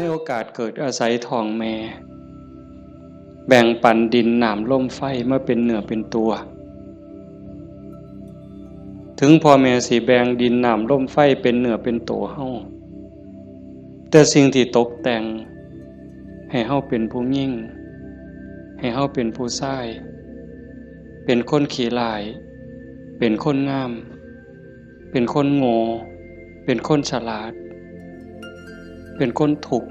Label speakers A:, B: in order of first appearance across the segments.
A: ในโอกาสเกิดอาศัยท้องแม่แบ่งปันดินน้ำลมไฟมาเป็นเนื้อเป็นตัวถึงพ่อแม่สิแบ่งดินน้ำลมไฟเป็นเนื้อเป็นตัวเฮาแต่สิ่งที่ตกแต่งให้เฮาเป็นผู้ยิ่งให้เฮาเป็นผู้ชายเป็นคนขี้ร้ายเป็นคนงามเป็นคนโง่เป็นคนฉลาดเป็นคนถูก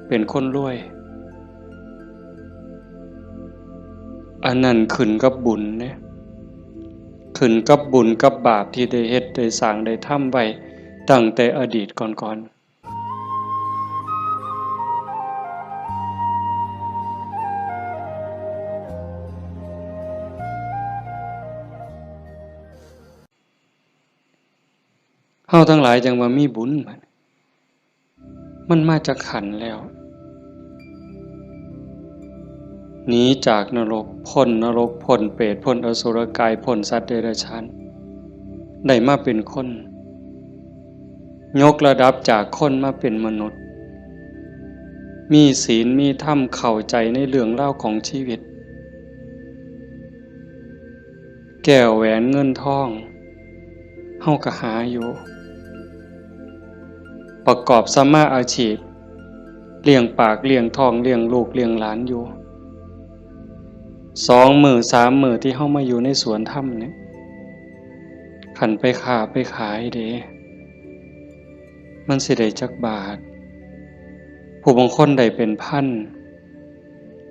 A: เป็นคนรวยอันนั้นขึ้นกับบุญเนี่ยขึ้นกับบุญกับบาปที่ได้เฮ็ดได้สร้างได้ทำไว้ตั้งแต่อดีตก่อนเฮาทั้งหลายจังว่ามีบุญมันมาจากขันธ์แล้วหนีจากนรกพ้นนรกพ้นเปรตพ้นอสุรกายพ้นสัตว์เดรัจฉานได้มาเป็นคนยกระดับจากคนมาเป็นมนุษย์มีศีลมีธรรมเข้าใจในเรื่องเล่าของชีวิตแก้วแหวนเงินทองเฮาก็หาอยู่ประกอบสัมมาอาชีพเลี้ยงปากเลี้ยงท้องเลี้ยงลูกเลี้ยงหลานอยู่2 มื้อ3 มื้อที่เฮามาอยู่ในสวนธรรมเนี่ยขันไปค้าไปขายเด้มันสิได้จักบาทผู้บางคนได้เป็นพัน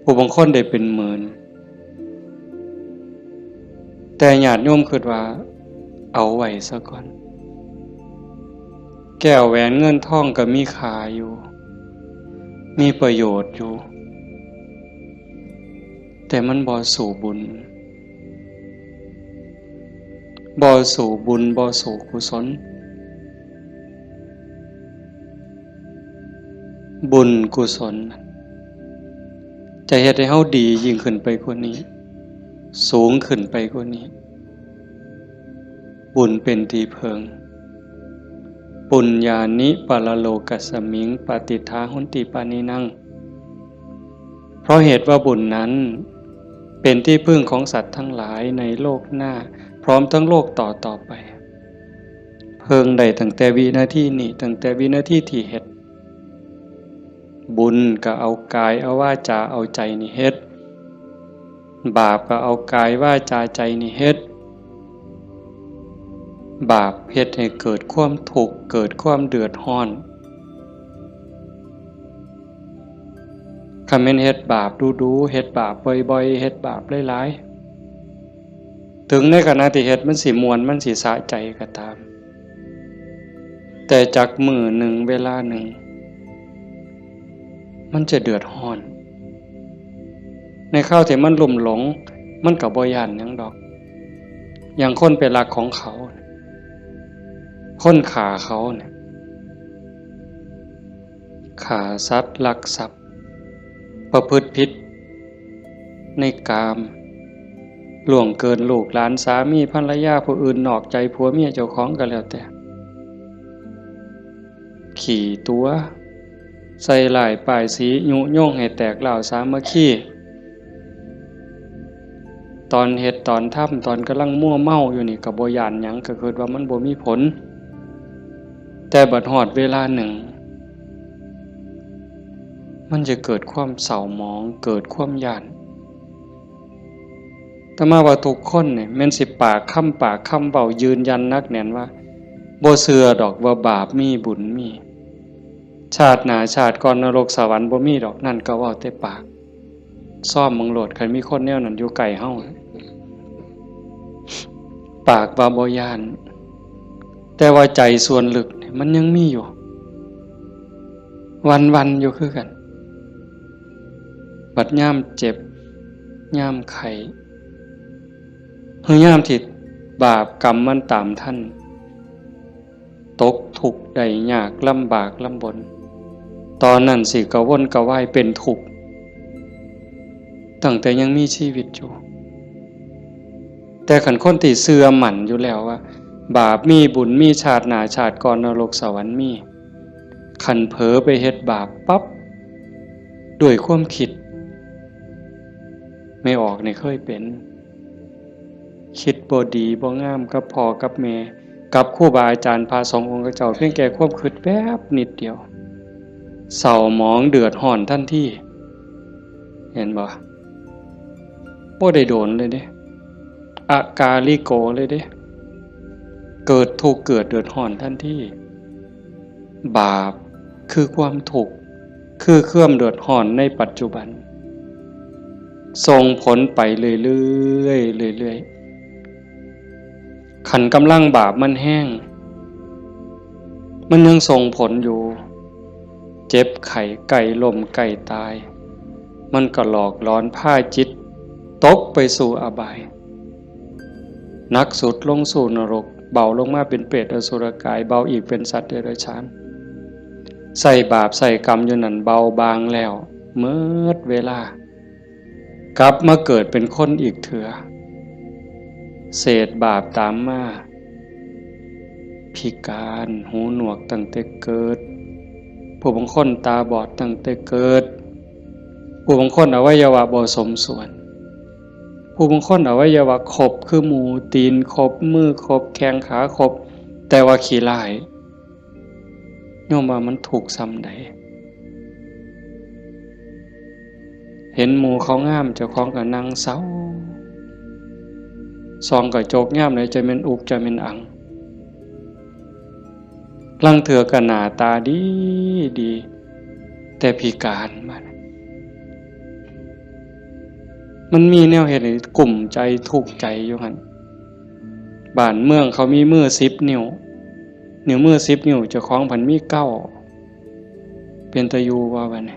A: ผู้บางคนได้เป็นหมื่นแต่ญาติโยมคิดว่าเอาไว้ซะก่อนแก้วแหวนเงินทองก็มีค่าอยู่มีประโยชน์อยู่แต่มันบ่สู่บุญบ่สู่บุญบ่สู่กุศลบุญกุศลจะเฮ็ดให้เฮาดียิ่งขึ้นไปกว่านี้สูงขึ้นไปกว่านี้บุญเป็นที่เพิงปุญญานิปะละโลกัสสมิงปฏิทาหุนติปานินังเพราะเหตุว่าบุญนั้นเป็นที่พึ่งของสัตว์ทั้งหลายในโลกหน้าพร้อมทั้งโลกต่อไปเพิงได้ตั้งแต่วินาทีนี้ตั้งแต่วินาทีที่เฮ็ดบุญก็เอากายเอาวาจาเอาใจนี่เฮ็ดบาปก็เอากายวาจาใจนี่เฮ็ดบาปเฮ็ดให้เกิดความทุกข์เกิดความเดือดร้อนคันแม่นเฮ็ดบาปดูๆเฮ็ดบาปบ่อยๆเฮ็ดบาปหลายๆถึงในขณะที่เฮ็ดมันสิม่วนมันสิสะใจก็ตามแต่จักมื้อหนึ่งเวลาหนึ่งมันจะเดือดร้อนในข้าวที่มันลุ่มหลงมันก็บ่ย้านหยังดอกอย่างคนไปรักของเขาคนฆ่าเขาเนี่ยฆ่าสัตว์ลักทรัพย์ประพฤติผิดในกามล่วงเกินลูกหลานสามีภรรยาผู้อื่นนอกใจผัวเมียเจ้าของก็แล้วแต่ขี่ตัวใส่หลายป้ายสียุโย่งให้แตกเหล่าสามัคคีตอนเฮ็ดตอนทำตอนกำลังมั่วเมาอยู่นี่ก็บ่ย้านหยังก็คิดว่ามันบ่มีผลแต่บัดฮอดเวลาหนึ่งมันจะเกิดความเศร้าหมองเกิดความย้านแต่มาว่าทุกคนเนี่ยแม่นสิปากคำเว้ายืนยันนักแน่นว่าบ่เชื่อดอกว่าบาปมีบุญมีชาติหน้าชาติก่อนนรกสวรรค์บ่มีดอกนั่นก็เว้าแต่ปากซ่อมมึงโลดคันมีคนแนวนั้นอยู่ใกล้เฮาปากว่าบ่ย้านแต่ว่าใจส่วนลึกเนี่ยมันยังมีอยู่วันๆอยู่คือกันบัดยามเจ็บยามไข้หรือยามที่บาปกรรมมันตามท่านตกทุกข์ได้ยากลำบากลำบนตอนนั้นสิกระวนกระวายเป็นทุกข์ตั้งแต่ยังมีชีวิตอยู่แต่ขันคนที่เชื่อมั่นอยู่แล้วว่าบาปมีบุญมีชาติหน้าชาติก่อนนรกสวรรค์มี คันเผลอไปเฮ็ดบาปปั๊บด้วยความคิดไม่ออกในเคยเป็นคิดบ่ดีบ่งามกับพ่อกับแม่กับครูบาอาจารย์พาสององค์เจ้าเพียงแค่ความคิดแป๊บนิดเดียวเศร้าหมองเดือดร้อนทันทีเห็นบ่ได้โดนเลยเด้อากาลิโกเลยเด้เกิดทุกข์เกิดเดือดร้อนทันทีบาปคือความทุกข์คือเครื่องเดือดร้อนในปัจจุบันส่งผลไปเรื่อยๆเรื่อยๆขันกำลังบาปมันแห้งมันยังส่งผลอยู่เจ็บไข้ไก่ล้มไก่ตายมันก็หลอกล้อนพาจิตตกไปสู่อบายหนักสุดลงสู่นรกเบาลงมาเป็นเปรตอสุรกายเบาอีกเป็นสัตว์เดรัจฉานใส่บาปใส่กรรมอยู่นั่นเบาบางแล้วเมื่อเวลากลับมาเกิดเป็นคนอีกเถื่อเศษบาปตามมาพิการหูหนวกตั้งแต่เกิดผู้บางคนตาบอดตั้งแต่เกิดผู้บางคนอวัยวะบ่สมส่วนผู้บางคนอวัยวะครบคือหมูตีนครบมือครบแข้งขาครบแต่ว่าขี้ร้ายโยมว่ามันถูกซ้ำใดเห็นหมูเขางามเจ้าของก็นั่งเศร้าซองก็โจกงามเลยจะเป็นอุกจะเป็นอังลังเถื่อก็หน้าตาดีดีแต่พิการมันมีแนวเหตุให้กลุ่มใจทุกข์ใจอยู่หั่นบ้านเมืองเขามีมือ10 นิ้วนิ้วมือ10 นิ้วเจ้าของพันมี9เป็นตะยูว่าบัดนี้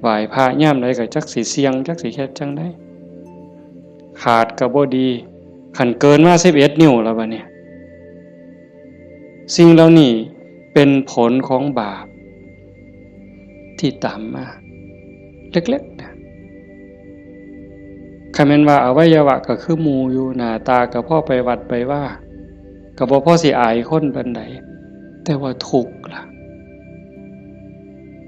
A: ไหว้พระยามใดก็จักสิเสี่ยงจักสิเฮ็ดจังได๋ขาดก็บ่ดีคันเกินมา11 นิ้วแล้วบัดนี้สิ่งเหล่านี้เป็นผลของบาปที่ตามมาเล็กๆนะคันแม่นว่าอวัยวะก็คือหมู่อยู่หน้าตาก็พอไปวัดไปว่าก็บ่พอสิอายคนปานใดแต่ว่าทุกข์ล่ะ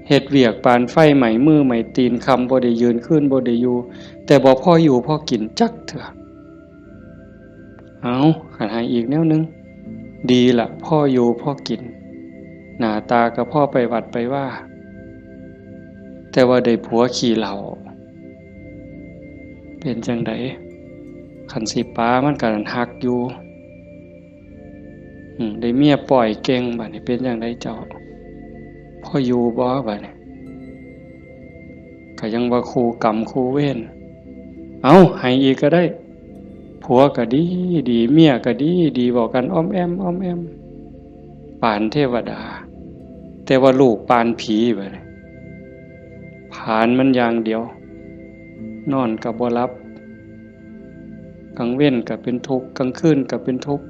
A: เฮ็ดเวียกปานไฟไหม้มือไหม้ตีนคำบ่ได้ยืนขึ้นบ่ได้อยู่แต่บ่พออยู่พอกินจักเถื่อเอาคันหาอีกแนวนึงดีล่ะพ่ออยู่พ่อกินหน้าตาก็พ่อไปวัดไปว่าแต่ว่าได้ผัวขี่เหล้าเป็นจังไดคันสิป้ามันก็หักอยู่ได้เมียปล่อยเก่งบัดนี้เป็นจังไดเจ้าพ่ออยู่บ่บัดนี้ก็ยังว่าคู่กรรมคู่เวรเอาให้อีกก็ได้ผัวก็ดีดีเมียก็ดีดีบอกกันอ้อมแอมอ้อมแอมปานเทวดาแต่ว่าลูกปานผีบัดนี้ผานมันอย่างเดียวนอนก็บ่หลับกลางเว้นก็เป็นทุกข์กลางคืนก็เป็นทุกข์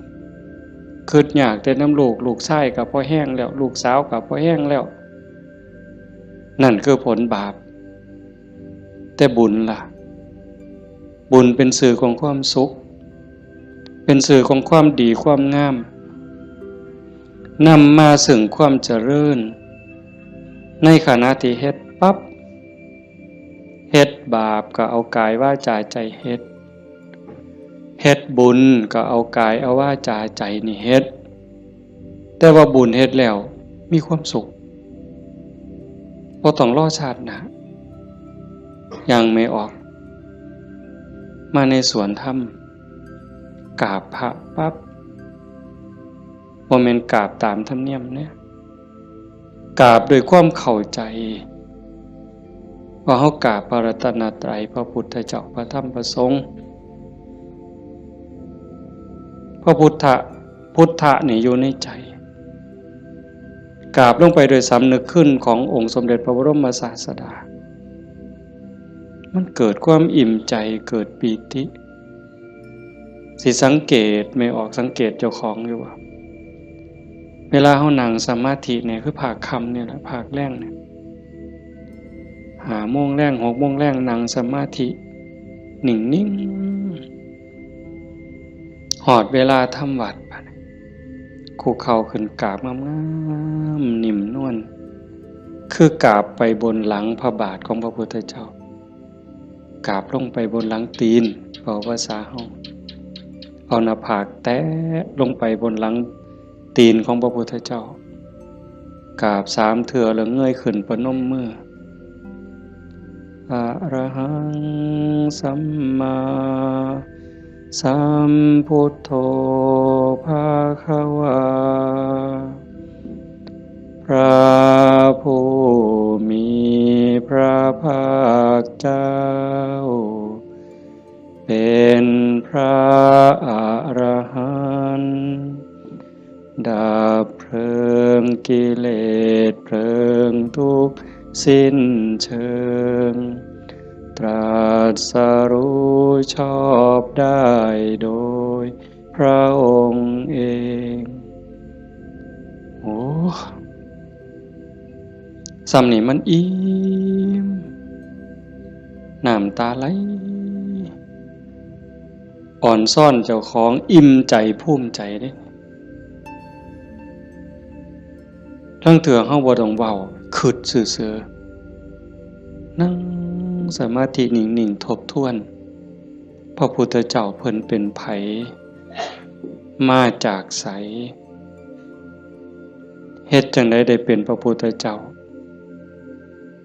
A: คิดอยากแต่น้ำลูกชายก็พอแห้งแล้วลูกสาวก็พอแห้งแล้วนั่นคือผลบาปแต่บุญล่ะบุญเป็นสื่อของความสุขเป็นสื่อของความดีความงามนำมาซึ่งความเจริญในขณะที่เฮ็ดปั๊บเฮ็ดบาปก็เอากายวาจาใจเฮ็ดบุญก็เอากายเอาวาจาใจนี่เฮ็ดแต่ว่าบุญเฮ็ดแล้วมีความสุขบ่ต้องรอชาติหน้ายังไม่ออกมาในสวนธรรมกราบพระปั๊บบ่แม่นกราบตามธรรมเนียมเนี่ยกราบด้วยความเข้าใจว่าเฮากราบพระรัตนตรัยพระพุทธเจ้าพระธรรมพระสงฆ์พระพุทธะนี่อยู่ในใจกราบลงไปโดยสำนึกขึ้นขององค์สมเด็จพระบรมศาสดามันเกิดความอิ่มใจเกิดปีติสิสังเกตไม่ออกสังเกตเจ้าของอยู่ว่าเวลาเฮานั่งสมาธิเนี่ยคือภาคค่ำเนี่ยแหละภาคแรงเนี่ย5 โมงแรง 6 โมงแรงนั่งสมาธินิ่งๆหอดเวลาทำวัด คุกเข่าขึ้นกราบงามๆนิ่มนวลคือกราบไปบนหลังพระบาทของพระพุทธเจ้ากราบลงไปบนหลังตีนเอาภาษาเฮาเอาหน้าผากแตะลงไปบนหลังตีนของพระพุทธเจ้ากราบ3 เทื่อแล้วเงยขึ้นประนมมืออะระหังสัมมาสัมพุทโธภะคะวาพระผู้มีพระภาคเจ้าเป็นพระอรหันต์ดับเพลิงกิเลสเพลิงทุกข์สิ้นเชิงตรัสรู้ชอบได้โดยพระองค์เองโอ้ซ้ำนี่มันอิ่มน้ำตาไหลอ่อนซ่อนเจ้าของอิ่มใจภูมิใจเด้ทั้งเถื่อเฮาบ่ต้องเว้าคิดซื่อๆนั่งสมาธินิ่งๆทบทวนพระพุทธเจ้าเพิ่นเป็นไผมาจากไสเฮ็ดจังได๋ได้เป็นพระพุทธเจ้า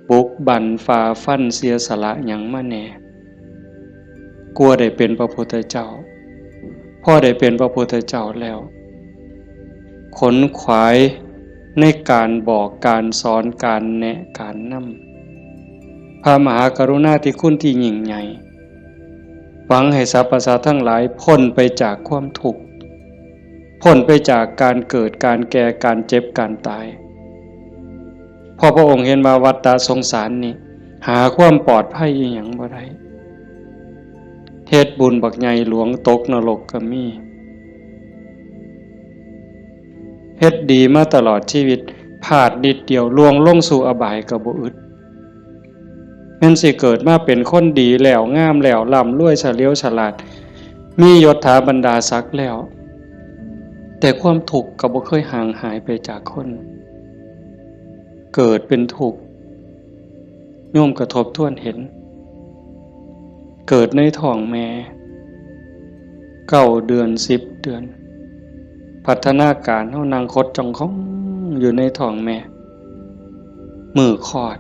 A: บุกบั่นฝ่าฟันเสียสละหยังมาแน่กลัวได้เป็นพระพุทธเจ้าพอได้เป็นพระพุทธเจ้าแล้วขนขวายในการบอกการสอนการแนะการนำพระมหากรุณาธิคุณที่ยิ่งใหญ่หวังให้สรรพสัตว์ทั้งหลายพ้นไปจากความทุกข์พ้นไปจากการเกิดการแก่การเจ็บการตายพอพระองค์เห็นว่าวัฏฏะสงสารนี้หาความปลอดภัยอีหยังบ่ได้เฮ็ดบุญบักใหญ่หลวงตกนรกก็มีเฮ็ดดีมาตลอดชีวิตพลาดนิดเดียวล่วงลงสู่อบายก็บ่อึดแม่นสิเกิดมาเป็นคนดีแล้วงามแล้วร่ำรวยเฉลียวฉลาดมียศถาบรรดาศักดิ์แล้วแต่ความทุกข์ก็บ่เคยห่างหายไปจากคนเกิดเป็นทุกข์โยมกระทบทวนเห็นเกิดในท้องแม่9 เดือน10 เดือนพัฒนาการเฮานั่งคดจ้องของอยู่ในท้องแม่มือคลอด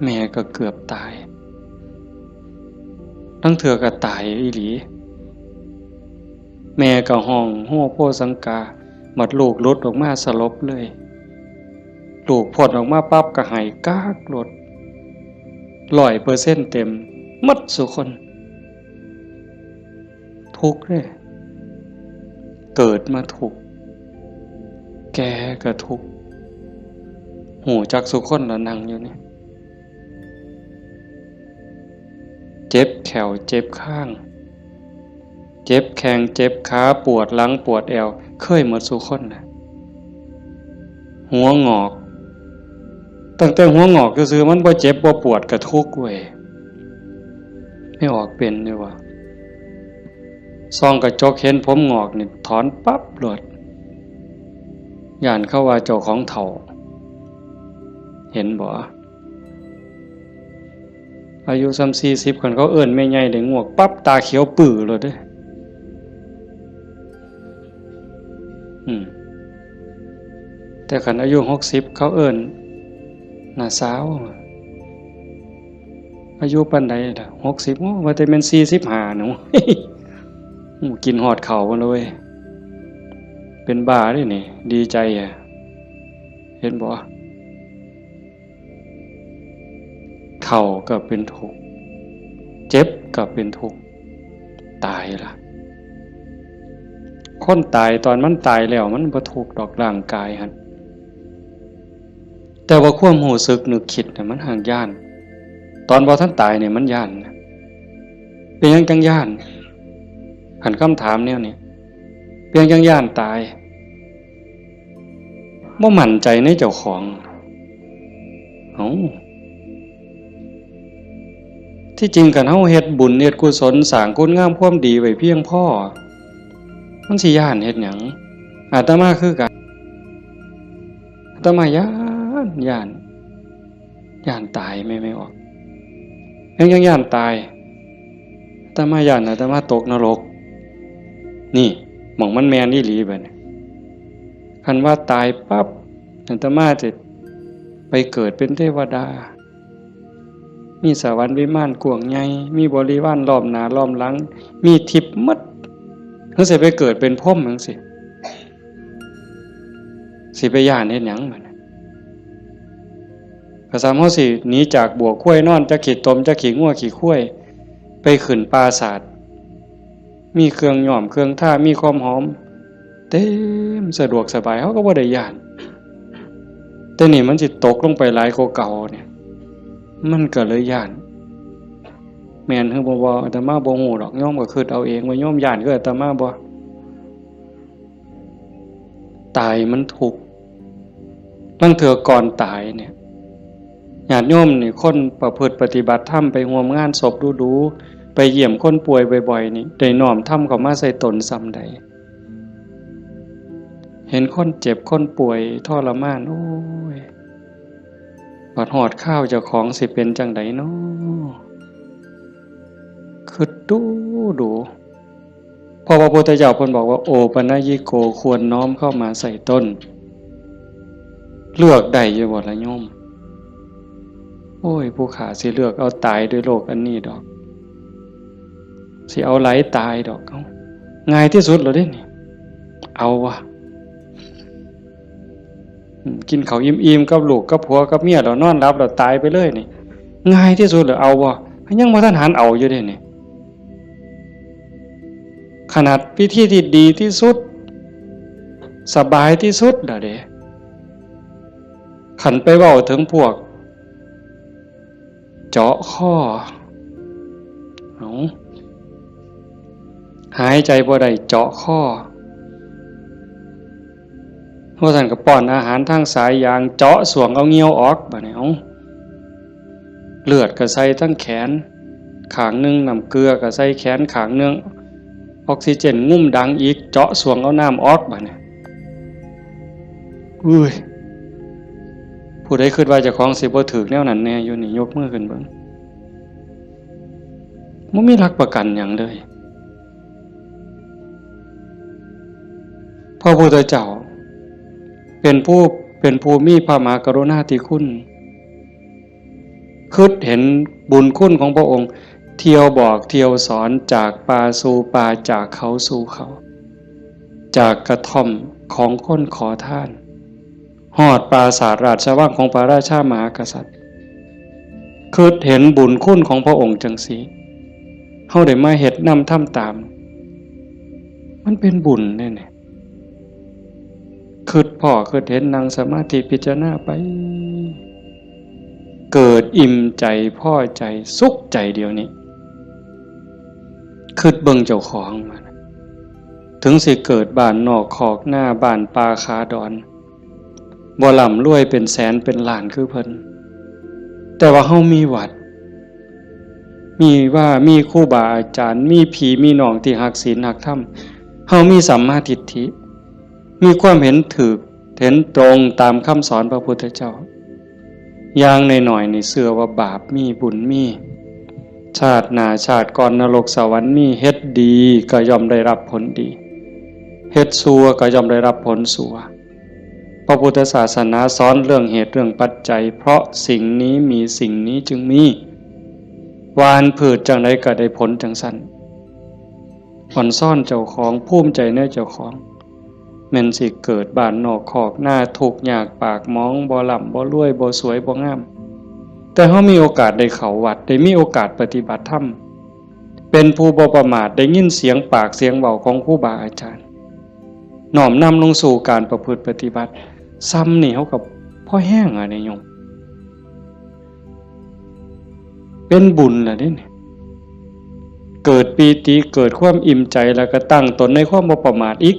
A: แม่ก็เกือบตายทั้งเถื่อก็ตายอีหลีแม่ก็ห้องโฮโพสังกาหมดลูกหลุดออกมาสลบเลยลูกพดออกมาปั๊บก็หายกากหลด100%เต็มหมดสุคนทุกข์เลยเกิดมาทุกข์แก่ก็ทุกข์หูจักสุคนแล้วนั่งอยู่นี่เจ็บแขวเจ็บข้างเจ็บแข้งเจ็บขาปวดหลังปวดแอวเคยหมดสุคนนะหัวงอกตั้งแต่หัวงอกก็คือมันบ่เจ็บบ่ปวดก็ทุกข์เว้ยไม่ออกเป็นเลยว่ะซองกระจกเห็นผมงอกนี่ถอนปั๊บโลดย่านเข้าว่าเจ้าของเฒ่าเห็นบ่อายุ30-40คนเขาเอิ้นแม่ใหญ่ได้งวกปั๊บตาเขียวปื้อโลดเด้แต่คันอายุ60เขาเอิ้นหน้าสาวอายุปานใดล่ะ60ว่าแต่แม่น45หนู กินฮอดข้าวบ่เลยเป็นบ้าเด้นี่ดีใจอ่ะเห็นบ่เฒ่าก็เป็นทุกข์เจ็บก็เป็นทุกข์ตายล่ะคนตายตอนมันตายแล้วมันบ่ทุกข์ดอกร่างกายหั่นแต่ว่าความรู้สึกนึกคิดน่ะมันห่างย่านตอนบ่ทันตายเนี่ยมันย่านเป็นหยังจังย่านคันคำถามแนวนี้เป็นหยังจังย่านตายบ่มั่นใจในเจ้าของที่จริงกันเฮาเฮ็ดบุญเฮ็ดกุศลสร้างคุณงามความดีไว้เพียงพอมันสิย่านเฮ็ดหยัง อาตมาคือกันอาตมาย่านตายไม่ออกยังย่านตายอาตมาย่านอาตมาตกนรกนี่หม่องมันแมนอีหลีบัดนี้คันว่าตายปั๊บอาตมาจะไปเกิดเป็นเทวดามีสวรรค์วิมานกว้างใหญ่มีบริวารล้อมหน้าล้อมหลังมีทิพย์หมดจังสิไปเกิดเป็นพรหมจังสิไปย่านเฮ็ดหยังบัดนี้ก็สามเฮาสิหนีจากบ่วข้วยนอนจักขี้ตมจักขี้งัวขี้ข้วยไปขึ้นปราสาทมีเครื่องหอมเครื่องท่ามีความหอมเต็มสะดวกสบายเฮาก็บ่ได้ย่านแต่นี่มันสิตกลงไปหลายกว่าเก่าเนี่ยมันก็เลยย่านแม่นคือบ่อาตมาบ่ฮู้ดอกโยมก็คิดเอาเองว่าโยมย่านคืออาตมาบ่ตายมันทุกข์ลางเทื่อก่อนตายเนี่ยญาติโยมนี่คนประพฤติปฏิบัติธรรมไปร่วมงานศพดูๆไปเยี่ยมคนป่วยบ่อยๆนี่ได้น้อมธรรมเข้ามาใส่ตนซ้ำใดเห็นคนเจ็บคนป่วยทรมานโอ้ยบัดฮอดข้าวเจ้าของสิเป็นจังไดน้อคือดูพอพระพุทธเจ้าเพิ่นบอกว่าโอปัญญิโกควรน้อมเข้ามาใส่ต้นเลือกได้อยู่บ่ล่ะโยมโอ้ยผู้ขาสิเลือกเอาตายด้วยโรคอันนี้ดอกสิเอาไหลตายดอกเอาง่ายที่สุดแล้วเด้นี่เอาวะกินข้าวอิ่มๆกับลูกกับผัวกับเมียแล้วนอนหลับแล้วตายไปเลยนี่ง่ายที่สุดแล้วเอาวะยังบ่ทันหันเอาอยู่เด้นี่ขนาดพิธีที่ดีที่สุดสบายที่สุดล่ะเด้ขันไปเว้าถึงพวกเจาะข้อหายใจบ่ได้เจาะข้อพวกท่านก็ป้อนอาหารทางสายยางเจาะสวงเอาเงี้ยวออกบัดนี้เลือดก็ใส่ทั้งแขนข้างนึงน้ำเกลือก็ใส่แขนข้างนึงออกซิเจนงุ่มดังอีกเจาะสวงเอาน้ำออกบัดนี้อุ้ยผู้ใดคิดว่าเจ้าของสิบ่ถูกแนวนั้นแน่อยู่นี่ยกมือขึ้นเบิ่งบ่มีหลักประกันหยังเลยพระพุทธเจ้าเป็นผู้มีพระมหากรุณาธิคุณคิดเห็นบุญคุณของพระองค์เที่ยวบอกเที่ยวสอนจากป่าสู่ป่าจากเขาสู่เขาจากกระท่อมของคนขอทานฮอดปราสาทราชวังของพระราชามหากษัตริย์คิดเห็นบุญคุณของพระองค์จังซี่เฮาได้มาเฮ็ดนำทำตามมันเป็นบุญแน่ๆคิดพ่อคิดเห็นนั่งสมาธิพิจารณาไปเกิดอิ่มใจพอใจสุขใจเดียวนี้คิดเบิ่งเจ้าของมันถึงสิเกิดบ้านนอกคอกหน้าบ้านป่าคาดอนบ่ร่ำรวยเป็นแสนเป็นล้านคือเพิ่นแต่ว่าเฮามีวัดมีครูบาอาจารย์มีพี่มีน้องที่รักศีลรักธรรมเฮามีสัมมาทิฏฐิมีความเห็นถูกเห็นตรงตามคำสอนพระพุทธเจ้าอย่างน้อยๆนี่เชื่อว่าบาปมีบุญมีชาติหน้าชาติก่อนนรกสวรรค์มีเฮ็ดดีก็ย่อมได้รับผลดีเฮ็ดชั่วก็ย่อมได้รับผลชั่วพระพุทธศาสนาสอนเรื่องเหตุเรื่องปัจจัยเพราะสิ่งนี้มีสิ่งนี้จึงมีหวานพืชจังไดก็ได้ผลจังซั่นอ่อนซ่อนเจ้าของภูมิใจในเจ้าของแม่นสิเกิดบ้านนอกคอกหน้าทุกข์ยากปากหมองบ่ร่ำบ่รวยบ่สวยบ่งามแต่เฮามีโอกาสได้เข้าวัดได้มีโอกาสปฏิบัติธรรมเป็นผู้บ่ประมาทได้ยินเสียงปากเสียงเว้าของครูบาอาจารย์น้อมนำลงสู่การประพฤติปฏิบัติซ้ำนี่เฮากับพ่อแห้งอ่ะเนี่ยโยมเป็นบุญล่ะนี่เกิดปีติเกิดความอิ่มใจแล้วก็ตั้งตนในความบ่ประมาทอีก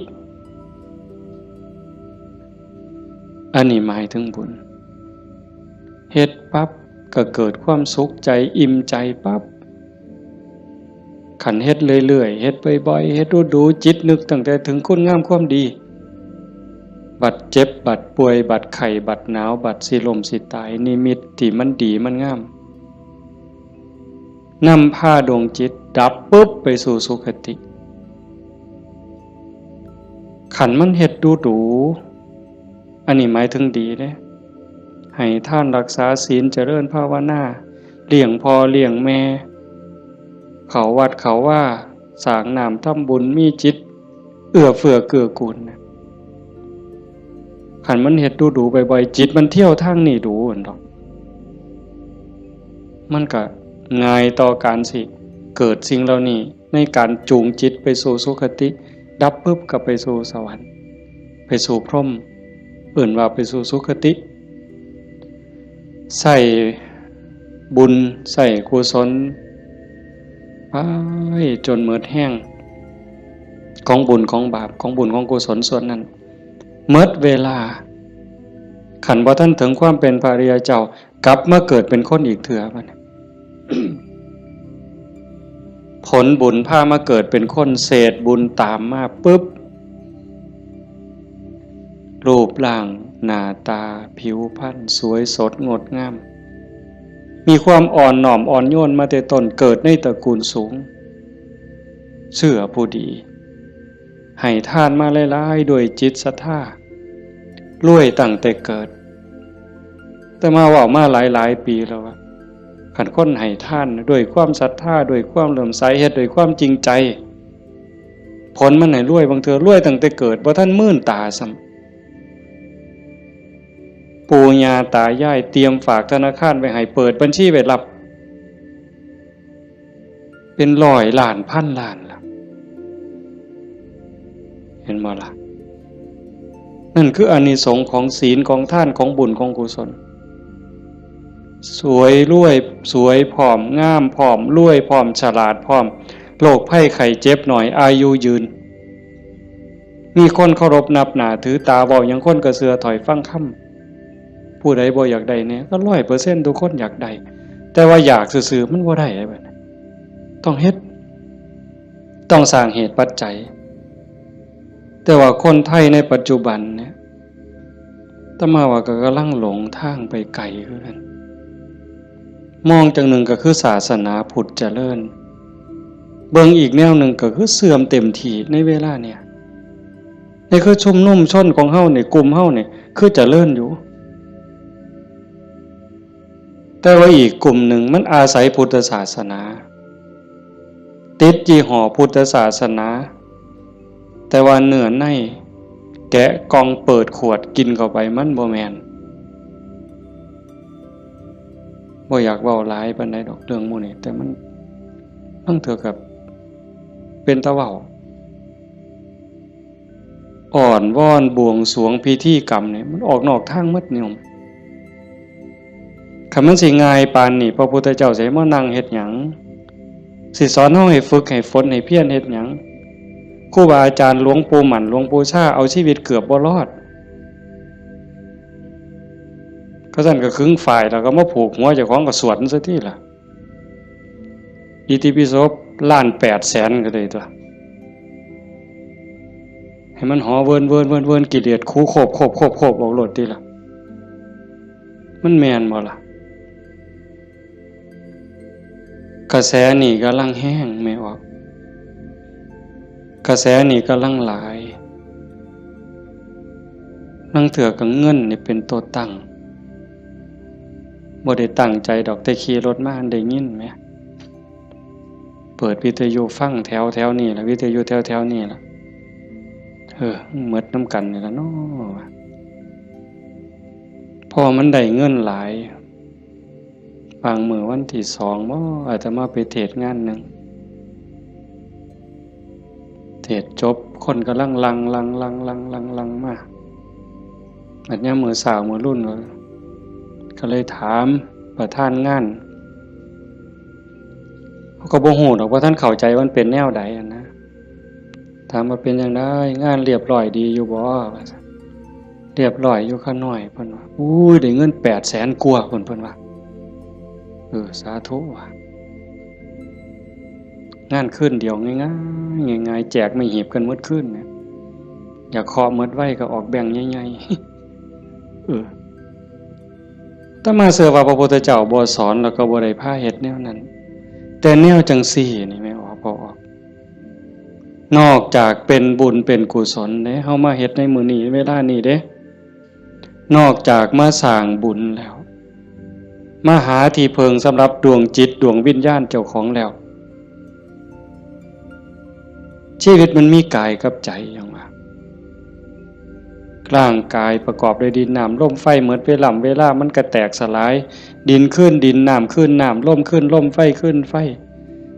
A: อันนี้หมายถึงบุญเฮ็ดปั๊บก็เกิดความสุขใจอิ่มใจปั๊บขันเฮ็ดเรื่อยๆเฮ็ดบ่อยๆเฮ็ดดูๆจิตนึกตั้งแต่ถึงคุณงามความดี บัดเจ็บบัดป่วยบัดไข้บัดหนาวบัดสิลมสิตายนิมิตที่มันดีมันงามนำพาดวงจิตดับปุ๊บไปสู่สุคติขันมันเฮ็ดดูอันนี้หมายถึงดีเด้ให้ท่านรักษาศีลเจริญภาวนาเลี้ยงพ่อเลี้ยงแม่เขาวัดเขาว่าสร้างน้ำทำบุญมีจิตเอื้อเฟื้อเกื้อกูลขันมันเฮ็ดดูบ่อยๆจิตมันเที่ยวทางนี้ดูอันดอกมันก็ง่ายต่อการสิเกิดสิ่งเหล่านี้ในการจูงจิตไปสู่สุคติดับปุ๊บก็ไปสู่สวรรค์ไปสู่พรหมอื่นว่าไปสู่สุคติใส่บุญใส่กุศลไปจนหมดแห้งของบุญของบาปของบุญของกุศลส่วนนั้นหมดเวลาขันบ่ท่านถึงความเป็นพระอริยเจ้ากลับมาเกิดเป็นคนอีกเถื่อบัดนี้ ผลบุญพามาเกิดเป็นคนเศษบุญตามมาปุ๊บรูปร่างหน้าตาผิวพรรณสวยสดงดงามมีความอ่อนน้อมอ่อนโยนมาแต่ต้นเกิดในตระกูลสูงเชื่อผู้ดีให้ทานมาหลายๆด้วยจิตศรัทธารวยตั้งแต่เกิดแต่มาว่ามาหลายปีแล้วว่าขันคนให้ท่านด้วยความศรัทธาด้วยความเลื่อมใสเฮ็ดด้วยความจริงใจผลมันให้รวยบางเทื่อรวยตั้งแต่เกิดบ่ทันมื่นตาซ้ำปู่ย่าตายายเตรียมฝากธนาคารไว้ให้เปิดบัญชีไว้รับเป็นร้อยล้านพันล้านล่ะเห็นบ่ล่ะนั่นคืออานิสงส์ของศีลของทานของบุญของกุศลสวยรวยสวยผอมงามผอมรวยผอมฉลาดผอมโรคภัยไข้เจ็บหน่อยอายุยืนมีคนเคารพนับหน้าถือตาเว้าหยังคนก็เชื่อถอยฟังคำผู้ใดบ่อยากได้เนี่ยก็ 100% ทุกคนอยากได้แต่ว่าอยากซื่อๆมันบ่ได้แบบนั้นต้องเฮ็ดต้องสร้างเหตุปัจจัยแต่ว่าคนไทยในปัจจุบันเนี่ยอาตมาว่าก็กำลังหลงทางไปไกลคือกันมองจังหนึ่งก็คือศาสนาพุทธเจริญเบิ่งอีกแนวหนึ่งก็คือเสื่อมเต็มทีในเวลาเนี่ยนี่คือชุมนุมชนของเฮาเนี่ยกลุ่มเฮาเนี่ยคือเจริญอยู่แต่ว่าอีกกลุ่มหนึ่งมันอาศัยพุทธศาสนาติดยี่ห้อพุทธศาสนาแต่ว่าเนื้อในแกะกล่องเปิดขวดกินเข้าไปมันบ่แม่นบ่อยากเว้าหลายปานใดดอกเรื่องหมู่นี้แต่มันต้องเถือกับเป็นตะเว้าอ่อนวอนบวงสรวงพิธีกรรมเนี่ยมันออกนอกทางหมดนิยมคันมันสิง่ายปานนี้พระพุทธเจ้าสิมานั่งเฮ็ดหยังสิสอนเฮาให้ฝึกให้ฝนให้เพียรเฮ็ดหยังครูบาอาจารย์หลวงปู่หมั่นหลวงปู่ชาเอาชีวิตเกือบบ่รอดก็สั่นก็ครึ่งฝ่ายแล้วก็มาผูกหัวเจ้าของก็สวดซะทีล่ะอิติปิโส1,800,000ก็ได้ตัวให้มันหอเวินกิเลสคูโคบเอาโลดติล่ะมันแม่นบ่ล่ะกระแสนี่กำลังแห้งไม่ออกกระแสนี่กำลังหลายนั่งเถื่อกับเงินนี่เป็นตัวตั้งบ่ได้ตั้งใจดอกแต่ขี่รถมาได้ยินไหมเปิดวิทยุฟังแถวนี่ล่ะวิทยุแถวนี่ล่ะหมดน้ำกันนี่ล่ะเนาะพอมันได้เงินหลายบางมื้อวันที่2บ่อาตมาไปเทศงานนึงเทศจบคนกำลังลังมาอันนี้มื้อสาวมื้อรุ่นก็เลยถามประธานงานเขาก็บ่ฮู้ดอกว่าท่านเข้าใจว่ามันเป็นแนวใดนะถามว่าเป็นจังได๋งานเรียบร้อยดีอยู่บ่เรียบร้อยอยู่ค่าน้อยเพิ่นว่าอุ้ยได้เงิน 800,000 กว่าเพิ่นว่าสาธุว่ะงานคืนเดียวง่ายๆแจกไม่หีบกันหมดคืนเนี่ย อยากเคาะหมดไว้ก็ออกแบ่งใหญ่ๆถ้ามาเสือว่าพระพุทธเจ้าบ่สอนแล้วก็บ่ได้พาเฮ็ดแนวนั้นแต่แนวจังซี่นี่แม่ออกบ่ออกนอกจากเป็นบุญเป็นกุศลเด้เฮามาเฮ็ดในมื้อนี้เวลานี้เด้นอกจากมาสร้างบุญแล้วมาหาที่เพิงสำหรับดวงจิตดวงวิญญาณเจ้าของแล้วชีวิตมันมีกายกับใจอย่างว่าร่างกายประกอบด้วยดินน้ำลมไฟเหมือนเวลามันก็แตกสลายดินขึ้นดินน้ำขึ้นน้ำลมขึ้นลมไฟขึ้นไฟ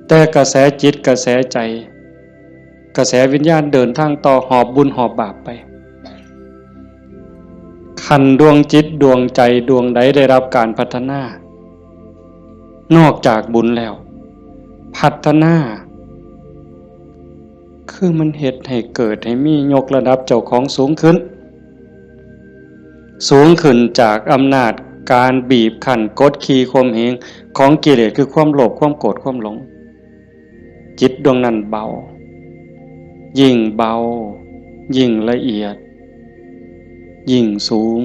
A: แต่กระแสจิตกระแสใจกระแสวิญญาณเดินทางต่อหอบบุญหอบบาปไปขันดวงจิตดวงใจดวงใดได้รับการพัฒนานอกจากบุญแล้วพัฒนาคือมันเฮ็ดให้เกิดให้มียกระดับเจ้าของสูงขึ้นจากอำนาจการบีบคั้นกดขี่ข่มเหงของกิเลสคือความโลภความโกรธความหลงจิตดวงนั้นเบายิ่งเบายิ่งละเอียดยิ่งสูง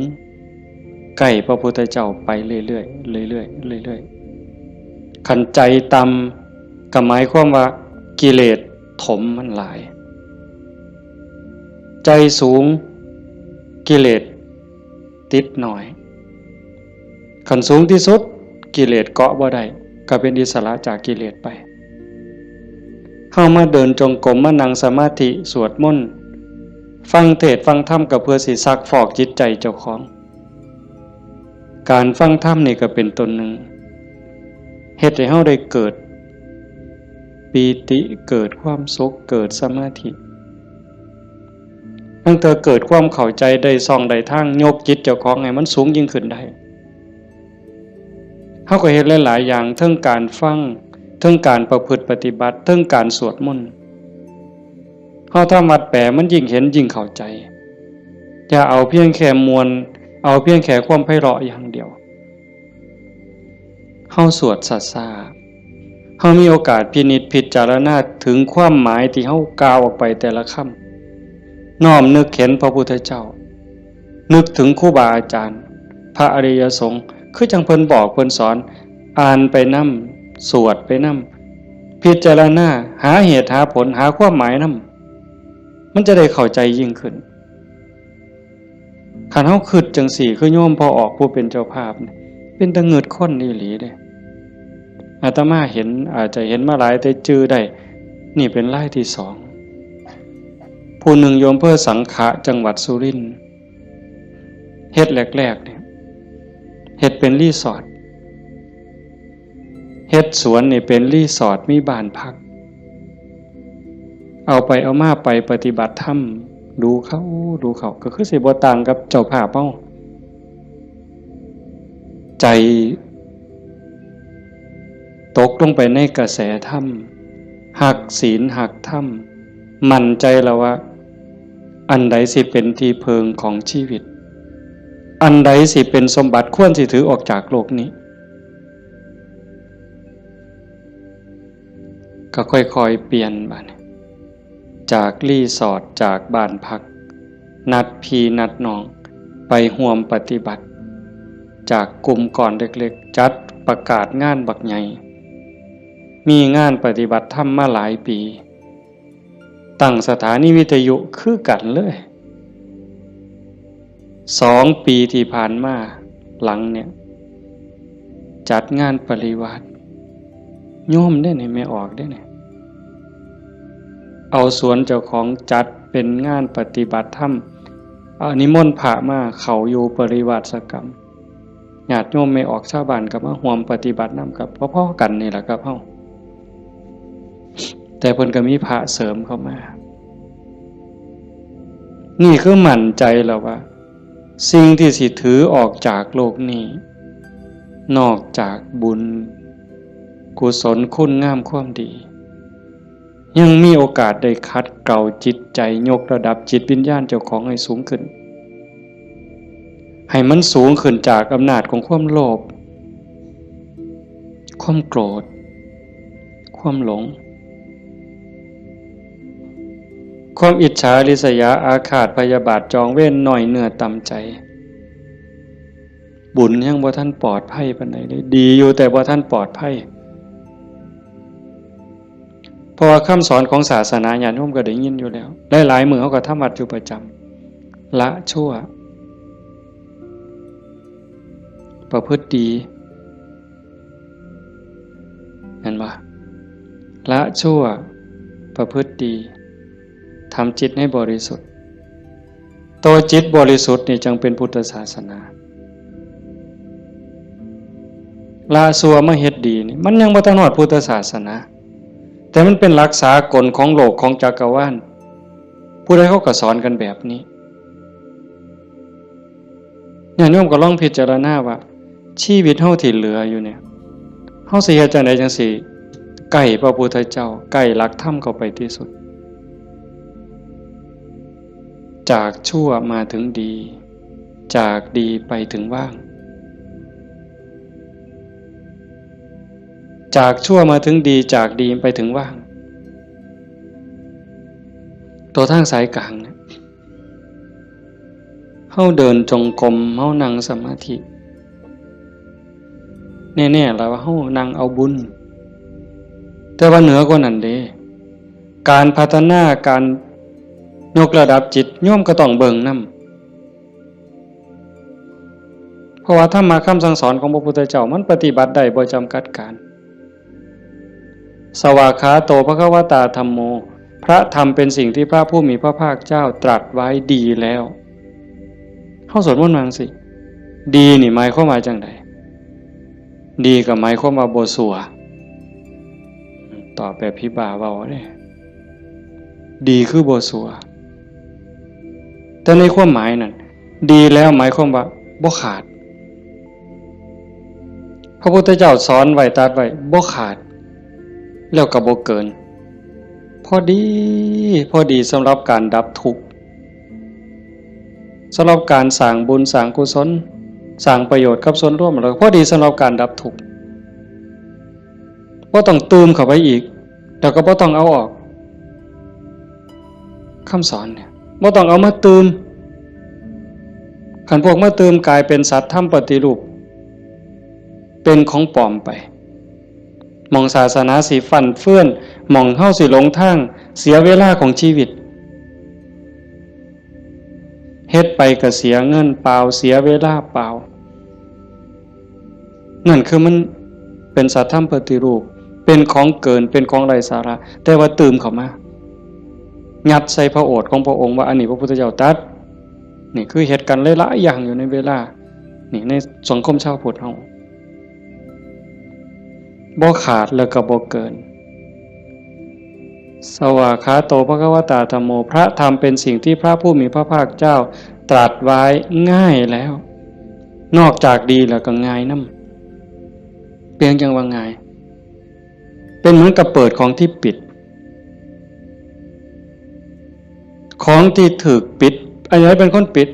A: ใกล้พระพุทธเจ้าไปเรื่อยๆเรื่อยๆเรื่อยๆขันใจต่ำก็หมายความว่ากิเลสถมมันหลายใจสูงกิเลสติดหน่อยขันสูงที่สุดกิเลสเกาะบ่ได้ก็เป็นอิสระจากกิเลสไปเข้ามาเดินจงกรมมานั่งสมาธิสวดมนต์ฟังเทศน์ฟังธรรมก็เพื่อสิซักฟอกจิตใจเจ้าของการฟังธรรมนี่ก็เป็นตนหนึ่งเฮ็ดให้เฮาได้เกิดปีติเกิดความสุขเกิดสมาธิตั้งแต่เกิดความเข้าใจได้ส่องได้ทางยกจิตเจ้าของให้มันสูงยิ่งขึ้นได้เฮาก็เฮ็ดหลายๆอย่างทั้งการฟังทั้งการประพฤติปฏิบัติทั้งการสวดมนต์เฮาทำวัดแปลมันยิ่งเห็นยิ่งเข้าใจอย่าเอาเพียงแค่มวลเอาเพียงแค่ความไพเราะอย่างเดียวเฮาสวดซ่าๆเฮามีโอกาสพินิจพิจารณาถึงความหมายที่เฮากล่าวออกไปแต่ละคำน้อมนึกเห็นพระพุทธเจ้านึกถึงครูบาอาจารย์พระอริยสงฆ์คือจังเพิ่นบอกเพิ่นสอนอ่านไปนำสวดไปนำพิจารณาหาเหตุหาผลหาความหมายนำมันจะได้เข้าใจยิ่งขึ้นคันเฮาคิดจังสี่คือโยมพอออกผู้เป็นเจ้าภาพเป็นตะเงิดคนอีหลีเด้อาตมาเห็นอาจจะเห็นมาหลายแต่จื้อได้นี่เป็นรายที่สองผู้หนึ่งโยมเพื่อสังขะจังหวัดสุรินทร์เฮ็ดแรกๆเนี่ยเฮ็ดเป็นรีสอร์ทเฮ็ดสวนนี่เป็นรีสอร์ทมีบ้านพักเอาไปเอามาไปปฏิบัติธรรมดูเขาก็คือสิบ่ต่างกับเจ้าภาพเฮาใจตกลงไปในกระแสธรรมหักศีลหักธรรมมั่นใจแล้วว่าอันใดสิเป็นที่เพิงของชีวิตอันใดสิเป็นสมบัติควรสิถือออกจากโลกนี้ก็ค่อยๆเปลี่ยนบัดจากรีสอร์ทจากบ้านพักนัดพี่นัดน้องไปร่วมปฏิบัติจากกลุ่มก่อนเล็กๆจัดประกาศงานบักใหญ่มีงานปฏิบัติธรรมมาหลายปีตั้งสถานีวิทยุคือกันเลย2 ปีที่ผ่านมาหลังเนี่ยจัดงานปริวาสโยมได้ไหนไม่ออกได้ไหนเอาสวนเจ้าของจัดเป็นงานปฏิบัติธรรมนิมนต์พระมาเขาอยู่ปริวาสกรรมญาติโยมไม่ออกชาวบ้านกับมาร่วมปฏิบัตินำกับพ่อๆกันนี่แหละครับเฮาแต่เพิ่นก็มีพระเสริมเข้ามานี่คือมั่นใจแล้วว่าสิ่งที่สิถือออกจากโลกนี้นอกจากบุญกุศลคุณงามความดียังมีโอกาสได้คัดเกลาจิตใจยกระดับจิตวิญญาณเจ้าของให้สูงขึ้นให้มันสูงขึ้นจากอำนาจของความโลภความโกรธความหลง ความอิจฉาริษยาอาฆาตพยาบาทจองเว้นหน่อยเนื้อต่ำใจบุญยังบ่ท่านปลอดภัยปานใดเลยดีอยู่แต่บ่ท่านปลอดภัยเพราะว่าคำสอนของศาสนาญาติโยมก็ได้ยินอยู่แล้วหลายๆมื้อเขาก็ทำวัดอยู่ประจำละชั่วประพฤติดีเห็นบ่ละชั่วประพฤติดีทำจิตให้บริสุทธิ์ตัวจิตบริสุทธิ์นี่จึงเป็นพุทธศาสนาละชั่วมาเฮ็ดดีนี่มันยังบ่ทันฮอดพุทธศาสนาแต่มันเป็นหลักษากลของโลกของจักรวาลผู้ใดเขาก็สอนกันแบบนี้เนี่ยโยมก็ลองพิจารณาว่าชีวิตเฮาที่เหลืออยู่เนี่ยเฮาสิเฮ็ดจังได๋จังสิใกล้พระพุทธเจ้าใกล้หลักธรรมเข้าไปที่สุดจากชั่วมาถึงดีจากดีไปถึงว่างจากชั่วมาถึงดีจากดีไปถึงว่างตัวทางสายกลางเนี่ยเฮาเดินจงกรมเฮานั่งสมาธิแน่ๆแล้วว่าเฮานั่งเอาบุญแต่ว่าเหนือกว่านั้นเด้การพัฒนาการยกระดับจิตโยมก็ต้องเบิ่งนำเพราะว่าธรรมะคำสั่งสอนของพระพุทธเจ้ามันปฏิบัติได้บ่จำกัดการสวากขาโตภควตาธัมโมพระธรรมเป็นสิ่งที่พระผู้มีพระภาคเจ้าตรัสไว้ดีแล้วเฮาสวดมนต์ว่าจังซี่ดีนี่หมายความว่าจังได๋ดีก็หมายความว่าบ่ชั่วตอบแบบพี่บ่าเว้าเด้ดีคือบ่ชั่วแต่ในความหมายนั้นดีแล้วหมายความว่าบ่ขาดพระพุทธเจ้าสอนไว้ตรัสไว้บ่ขาดแล้วก็บ่เกินพอดีสำหรับการดับทุกข์สำหรับการสร้างบุญสร้างกุศลสร้างประโยชน์กับส่วนรวมแล้วพอดีสำหรับการดับทุกข์บ่ต้องเติมเข้าไปอีกแล้วก็บ่ต้องเอาออกคำสอนเนี่ยบ่ต้องเอามาเติมคันพวกมาเติมกลายเป็นสัตว์ทำปฏิรูปเป็นของปลอมไปมองศาสนาสิฟั่นเฟื่อนมองเฮาสิหลงทางเสียเวลาของชีวิตเฮ็ดไปก็เสียเงินเปล่าเสียเวลาเปล่านั่นคือมันเป็นสัตว์ทำปฏิรูปเป็นของเกินเป็นของไร้สาระแต่ว่าเติมเข้ามายัดใส่พระโอษฐ์ของพระองค์ว่าอันนี้พระพุทธเจ้าตรัสนี่คือเหตุการณ์หลายๆอย่างอยู่ในเวลานี่ในสังคมชาวพุทธเฮาบ่ขาดแล้วก็บ่เกินสวากขาโตภควตาธัมโมพระธรรมเป็นสิ่งที่พระผู้มีพระภาคเจ้าตรัสไว้ง่ายแล้วนอกจากดีแล้วก็ง่ายนำเพียงจังว่าง่ายเป็นเหมือนกับเปิดของที่ปิดของที่ถูกปิดอันไหนเป็นคนปิด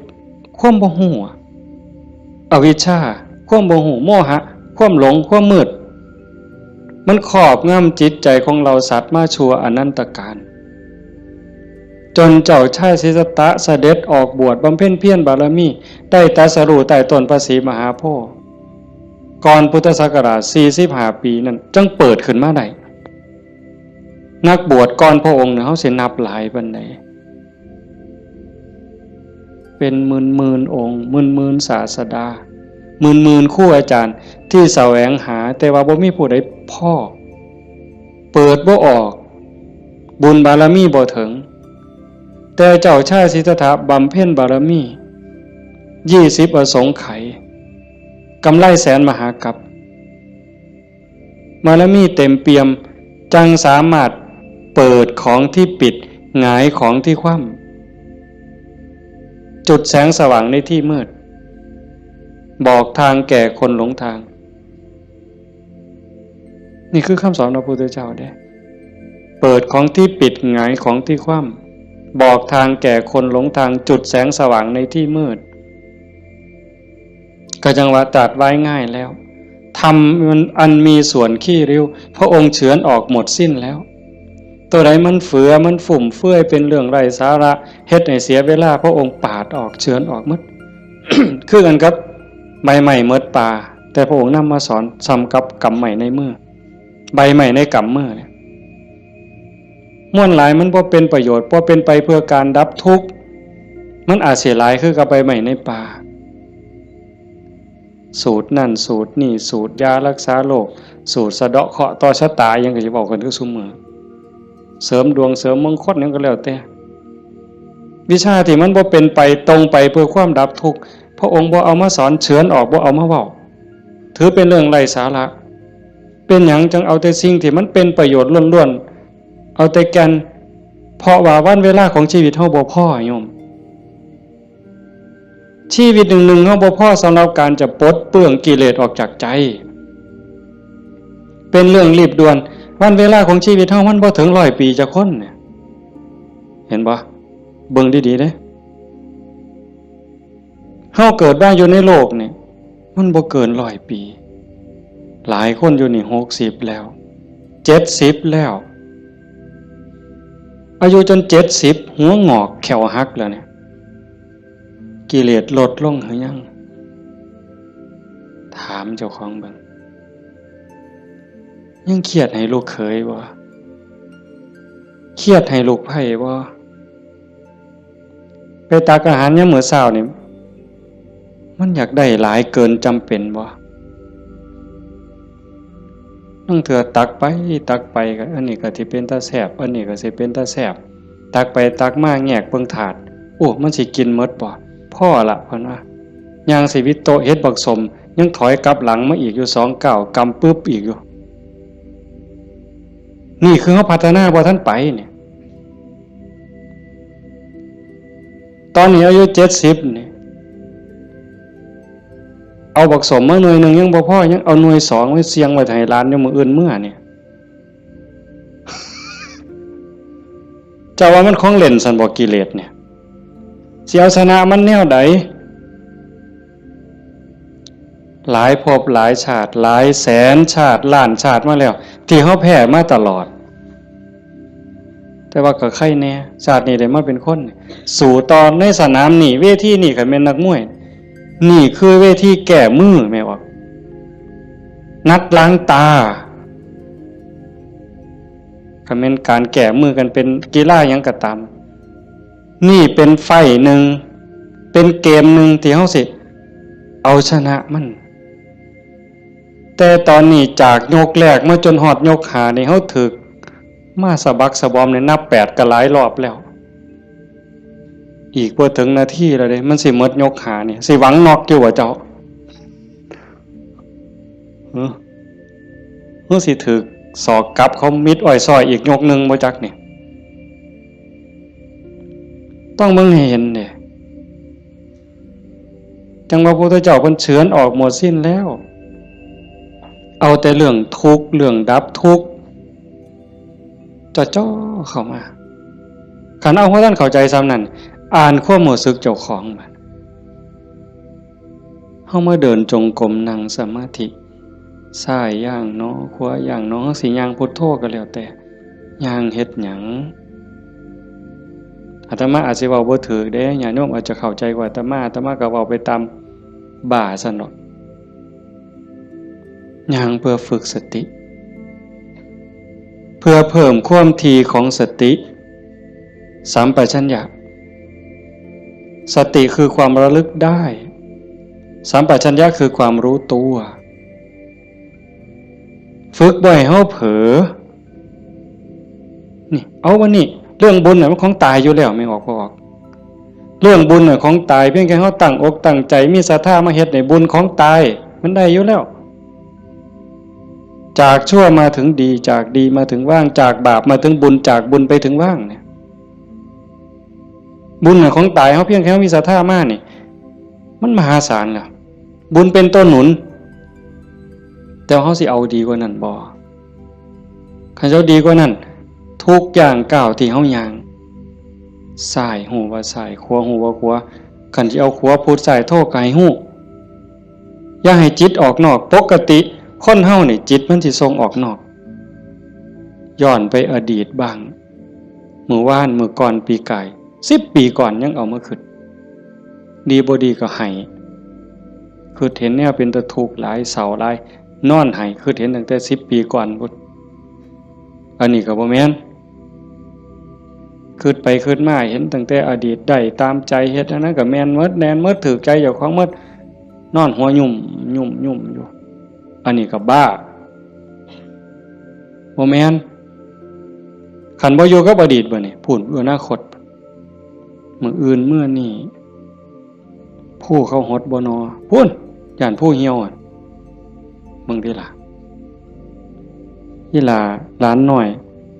A: ความบ่ฮู้อวิชชาความบ่ฮู้โมหะความหลงความมืดมันครอบงำจิตใจของเราสัตว์มาชั่วอนันตกาลจนเจ้าชายสิทธัตถะเสด็จออกบวชบำเพ็ญเพียรบารมีได้ตรัสรู้ใต้ต้นพระศรีมหาโพธิ์ก่อนพุทธศักราช45ปีนั้นจึงเปิดขึ้นมาได้นักบวชก่อนพระองค์เนี่ยเฮาสินับหลายปานใดเป็นหมื่นองค์หมื่นศาสดาหมื่นครูอาจารย์ที่แสวงหาแต่ว่าบ่มีผู้ใดพอเปิดบ่ออกบุญบารมีบ่ถึงแต่เจ้าชายสิทธัตถะบำเพ็ญบารมี20อสงไขยกำไรแสนมหากัปบารมีเต็มเปี่ยมจังสามารถเปิดของที่ปิดหงายของที่คว่ำจุดแสงสว่างในที่มืดบอกทางแก่คนหลงทางนี่คือคำสอนของพระพุทธเจ้าเด้เปิดของที่ปิดหงายของที่คว่ำบอกทางแก่คนหลงทางจุดแสงสว่างในที่มืดก็จังว่าตรัสไว้ง่ายแล้วธรรมมันอันมีส่วนขี้ริ้วพระองค์เฉือนออกหมดสิ้นแล้ว ตัวใดมันเฟือมันฝุ่มเฟื่อยเป็นเรื่องไร้สาระเฮ็ดให้เสียเวลาพระองค์ปาดออกเฉือนออกหมด คือกันครับใบใหม่เมดป่าแต่พระองค์นำมาสอนซ้ำกับกำใหม่ในมือใบใหม่ในกำมือเนี่ยม่วนหลายมันบ่เป็นประโยชน์บ่เป็นไปเพื่อการดับทุกข์มันอาจเสียหลายคือกับใบใหม่ในป่าสูตรนั่นสูตรนี่สูตรยารักษาโรคสูตรสะเดาะเคราะห์ต่อชะตายังก็สิบอกกันคือซุมื้อเสริมดวงเสริมมงคลนั่นก็แล้วแต่วิชาที่มันบ่เป็นไปตรงไปเพื่อความดับทุกข์พระองค์บ่เอามาสอนเฉือนออกบ่เอามาเว้าถือเป็นเรื่องไร้สาระเป็นหยังจังเอาแต่สิ่งที่มันเป็นประโยชน์ล้วนๆเอาแต่แก่นเพราะว่าวันเวลาของชีวิตเฮาบ่พอโยมชีวิตหนึ่งๆเฮาบ่พอสำหรับการจะปลดเปลื้องกิเลสออกจากใจเป็นเรื่องรีบด่วนวันเวลาของชีวิตเฮามันบ่ถึง100 ปีจะคนเนี่ยเห็นบ่เบิ่งดีๆเด้เฮาเกิดมาอยู่ในโลกนี่มันบ่เกิน100 ปีหลายคนอยู่นี่60แล้ว70แล้วอายุจน70หัวงอกแขวหักแล้วเนี่ยกิเลสลดลงหรือยังถามเจ้าของเบิ่งยังเครียดให้ลูกเขยบ่เครียดให้ลูกไผ่บ่ไปตักอาหารยามมื้อเช้านี่มันอยากได้หลายเกินจำเป็นบ่นั่งเถื่อตักไปก็อันนี้ก็สิเป็นตาแซ่บอันนี้ก็สิเป็นตาแซ่บตักไปตักมาแงกเบิ่งถาดโอ้มันสิกินหมดบ่พ่อละเพิ่นว่าย่างสิวิตโตเฮ็ดบักสมยังถอยกลับหลังมาอีกอยู่2 ก้าวกำปึ๊บอีกอยู่นี่คือเฮาพัฒนาบ่ทันไปเนี่ยตอนนี้อายุ70นี่เอาบักสมมาหน่วยนึงยังบ่พอยังเอาหน่วย2ไว้เสียงไว้ให้หลานอยู่มื้ออื่นมื้อเนี่ยเจ้าว่ามันของเล่นซั่นบ่กิเลสเนี่ยสิเอาชนะมันแนวใดหลายภพหลายชาติหลายแสนชาติล้านชาติมาแล้วที่เฮาแพ้มาตลอดแต่ว่าก็ใครแน่ชาตินี้ได้มาเป็นคนสู่ตอนในสนามนี่เวทีนี่ก็แม่นนักมวยนี่คือเวทีแก้มือแม่ว่านัดล้างตาก็แม่นการแก้มือกันเป็นกีฬาหยังก็ตามนี่เป็นไฟหนึ่งเป็นเกมหนึ่งที่เฮาสิเอาชนะมันแต่ตอนนี้จากยกแรกมาจนฮอดยก5นี่เฮาถึกมาสะบักสะบอมเนี่ยนับ8ก็หลายรอบแล้วอีกบ่ถึงนาทีแล้วเด้มันสิหมดยก5นี่สิหวังน็อกอยู่บ่เจ้าสิถึกศอกกลับเขามิดอ้อยซอยอีกยกนึงบ่จักนี่ต้องมึงให้เห็นเนี่ยจังว่าพระพุทธเจ้าเพิ่นเฉือนออกหมดสิ้นแล้วเอาแต่เรื่องทุกข์เรื่องดับทุกข์จ่อเข้ามาคันเอาว่าท่านเข้าใจซ้ำนั่นอ่านความรู้สึกเจ้าของมันเฮามาเดินจงกรมนั่งสมาธิซ้ายย่างเนาะขวาย่างเนาะสิย่างพุทโธก็แล้วแต่ย่างเฮ็ดหยังอาตมาอาจสิเว้าบ่ถูกเด้ญาติโยมอาจจะเข้าใจกว่าอาตมาก็เว้าไปตามบ่าซั่นเนาะย่างเพื่อฝึกสติเพื่อเพิ่มความถี่ของสติสัมปชัญญะสติคือความระลึกได้สัมปชัญญะคือความรู้ตัวฝึกบ่ให้เฮาเผลอนี่เอาวันนี้เรื่องบุญน่ะมันของตายอยู่แล้วไม่ออกบ่ออกเรื่องบุญน่ะของตายเพียงแค่เฮาตั้งอกตั้งใจมีศรัทธามาเฮ็ดในบุญของตายมันได้อยู่แล้วจากชั่วมาถึงดีจากดีมาถึงว่างจากบาปมาถึงบุญจากบุญไปถึงว่างเนี่ยบุญของตายเฮาเพียงแค่มีศรัทธามานี่มันมหาศาลแล้วบุญเป็นต้นหนุนแต่เฮาสิเอาดีกว่านั้นบ่คันเจ้าดีกว่านั้นทุกอย่างก้าวที่เฮาย่างซ้ายหูว่าซ้ายขวาหูว่าขวาคันสิเอาขวาพุทธซ้ายโทก็ให้ฮู้อย่าให้จิตออกนอกปกติคนเฮานี่จิตมันสิส่งออกนอกย้อนไปอดีตบ้าง มื้อวานมื้อก่อนปีกาย10 ปีก่อนยังเอามาคิดดีบ่ดีก็ให้คือเห็นแนวเป็นตะทุกข์หลายเศร้าหลายนอนให้คือเห็นตั้งแต่10 ปีก่อนพุ่นอันนี้ก็บ่แม่นคิดไปคิดมาเห็นตั้งแต่อดีตได้ตามใจเฮ็ดอันนั้นก็แม่นหมดแน่นหมดถูกใจเจ้าของหมดนอนหัวยุ่มอยู่อันนี้ก็บ้าบ่แม่นคันบ่อยู่กับอดีตบ่นี่พูดอนาคตมื้ออื่นมื้อนี้ผู้เขาหดบ่นอพูนย่านผู้เหี่ยวมึงดิล่ะอีหล่าหลานน้อย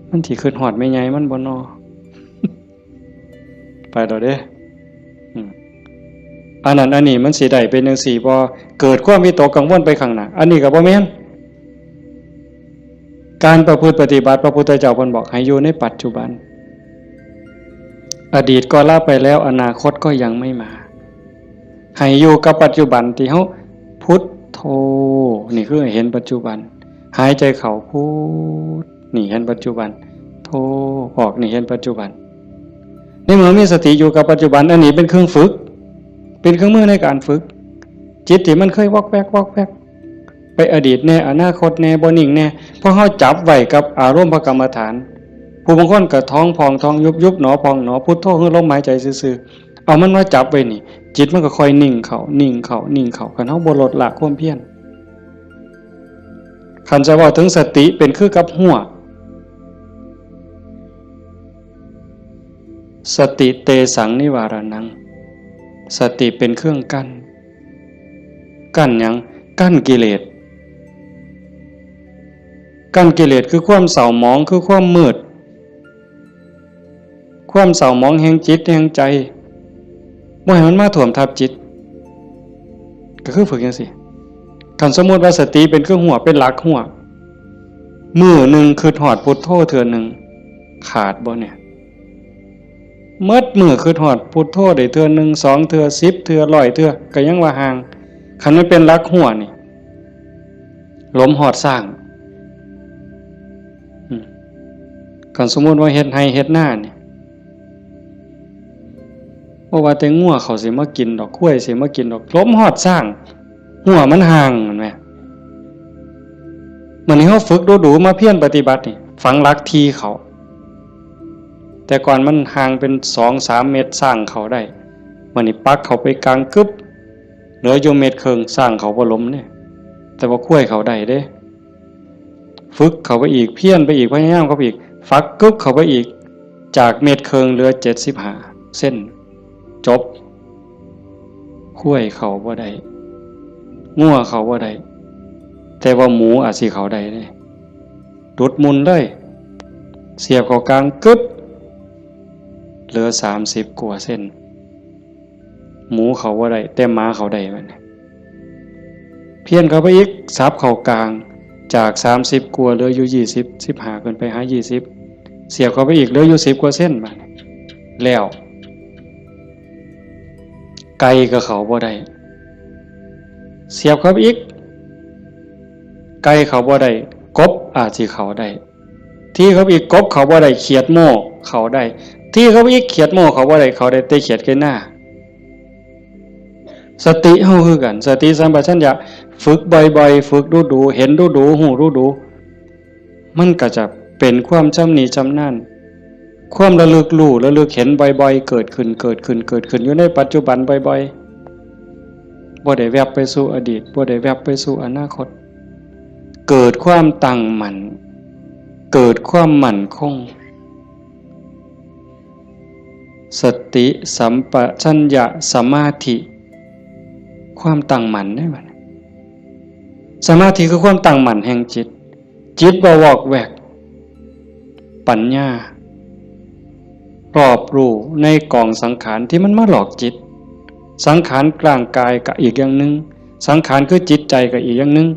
A: มันสิคิดฮอดแม่ใหญ่มันบ่นอ ไปดอกเด้อันนั้นอันนี้มันสิได้เป็นจังซี่บ่เกิดความวิตกกังวลไปข้างหน้าอันนี้ก็บ่แม่นการประพฤติปฏิบัติพระพุทธเจ้าเพิ่นบอกให้อยู่ในปัจจุบันอดีตก็ละไปแล้วอนาคตก็ยังไม่มาให้อยู่กับปัจจุบันที่เฮาพุทโธนี่คือเห็นปัจจุบันหายใจเข้าพุทนี่เห็นปัจจุบันโธออกนี่เห็นปัจจุบันนี่เมื่อมีสติอยู่กับปัจจุบันอันนี้เป็นเครื่องฝึกเป็นเครื่องมือในการฝึกจิตที่มันเคยวอกแวกไปอดีตแน่อนาคตแน่บ่นิ่งแน่เพราะเฮาจับไว้กับอารมณ์พระกรรมฐานผู้บางคนก็ท้องพองท้องยุบหนอพองหนอพุทโธคือลมหายใจซื่อๆเอามันมาจับไว้นี่จิตมันก็ค่อยนิ่งเข้าคันเฮาบ่ลดละความเพียรคันจะว่าถึงสติเป็นคือกับหัวสติเตสังนิวารนังสติเป็นเครื่องกั้นหยังกั้นกิเลสคือความเศร้าหมองคือความมืดความเศร้าหมองแห่งจิตแห่งใจบ่ให้มันมาท่วมทับจิตก็คือฝึกจังซี่คันสมมุติว่าสติเป็นเครื่องหัวเป็นหลักหัวมื้อนึงคือฮอดพุทโธเทื่อนึงขาดบ่เนี่ยเมิดมื้อคือฮอดพุทโธได้เทื่อนึง2เทื่อ10เทื่อ100เทื่อก็ยังว่าห่างคันมันเป็นหลักหัวนี่ลมฮอดสร้างคันสมมุติว่าเฮ็ดไร่เฮ็ดนานี่บ่ว่าแต่งัวเขาสิมากินดอกข้วยสิมากินดอกลมฮอดสร้างหัวมันห่างแม่นมั้ยมื้อนี้เฮาฝึกดูๆมาเพียรปฏิบัตินี่ฝังหลักทีเขาแต่ก่อนมันห่างเป็น 2-3 เมตรสร้างเขาได้มื้อนี้ปักเขาไปกลางกึบเหลืออยู่เมตรครึ่งสร้างเขาบ่ล้มเนี่ยแต่ว่าข้วยเขาได้เด้ฝึกเขาไปอีกเพียรไปอีกพยายามเขาไปอีกฟักกึบเขาไปอีกจากเมตรครึ่งเหลือ75เส้นจบข้วยเขาบ่ได้งัวเขาบ่ได้แต่ว่าหมูอาจสิเขาได้เด้ดุดมุนเลยเสียบเข้ากลางกึบเหลือ30กว่าเส้นหมูเขาบ่ได้แต่หมาเขาได้มันเพี้ยนเข้าไปอีกซับเข้ากลางจาก30กว่าเหลืออยู่20 15ขึ้นไปหา20เสียบเข้าไปอีกเหลืออยู่10กว่าเส้นบัดแล้วไก่ก็เขาบ่ได้เสียบเข้าไปอีกไก่เขาบ่ได้กบอาจสิเขาได้ที่เขาอีกกบเขาบ่ได้เขียดโม่เขาได้ที่เขาอีกเขียดโม่เขาบ่ได้เขาได้แต่เขียดแค่หน้าสติเฮาคือกันสติสัมปชัญญะฝึกบ่อยๆฝึกดูๆเห็นดูๆฮู้ดูๆมันก็จะเป็นความชำนิชำนาญความระลึกรู้ระลึกเห็นบ่อยๆเกิดขึ้นอยู่ในปัจจุบันบ่อยๆบ่ได้แวบไปสู่อดีตบ่ได้แวบไปสู่อนาคตเกิดความตั้งมั่นเกิดความมั่นคงสติสัมปชัญญะสมาธิความตั้งมั่นได้บัดสมาธิคือความตั้งมั่นแห่งจิตบ่วอกแวกปัญญารอบรู้ในกองสังขารที่มันมาหลอกจิตสังขารกลางกายก็อีกอย่างนึงสังขารคือจิตใจก็อีกอย่างนึง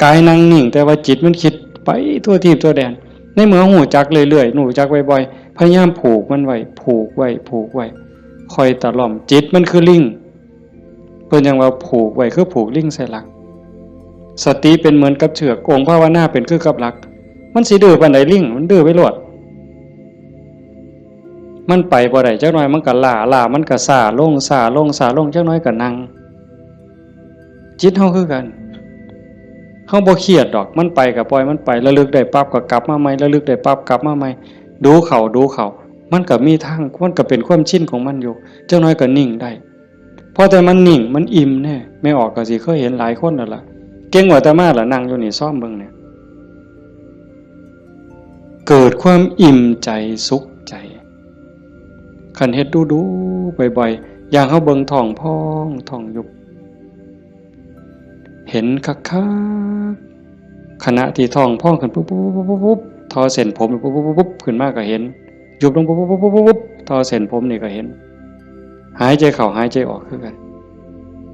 A: กายนั่งนิ่งแต่ว่าจิตมันคิดไปทั่วทิพย์ทั่วแดนในเมื่อหูจักเรื่อยๆหูจักบ่อยๆพยายามผูกมันไว้ผูกไว้คอยตะล่อมจิตมันคือลิงเพิ่นยังว่าผูกไว้คือผูกลิงใส่หลักสติเป็นเหมือนกับเชือกองค์ภาวนาเป็นคือกับหลัก มันสิดื้อปานใดลิงมันดื้อไปโลดมันไปบ่ได้จักหน่อยมันก็ล้ามันก็ซ่าลงจักหน่อยก็นั่งจิตเฮาคือกันเฮาบ่เครียดดอกมันไปก็ปล่อยมันไประลึกได้ปั๊บก็กลับมาใหม่ระลึกได้ปั๊บกลับมาใหม่ดูเขามันก็มีทางมันก็เป็นความชินของมันอยู่จักหน่อยก็นิ่งได้พอแต่มันนิ่งมันอิ่มแน่ไม่ออกก็สิเคยเห็นหลายคนนั่นล่ะเก่งกว่าแต่มาล่ะนั่งอยู่นี่ซ่อมเบิ่งเนี่ยเกิดความอิ่มใจสุขใจคันเฮ็ดดูบ่อยๆอย่างเฮาเบิ่งท้องพองท้องยุบเห็นคักๆขณะที่ท้องพองขึ้นปุ๊บทอเส้นผมปุ๊บขึ้นมาก็เห็นยุบลงปุ๊บทอเส้นผมนี่ก็เห็นหายใจเข้าหายใจออกคือกัน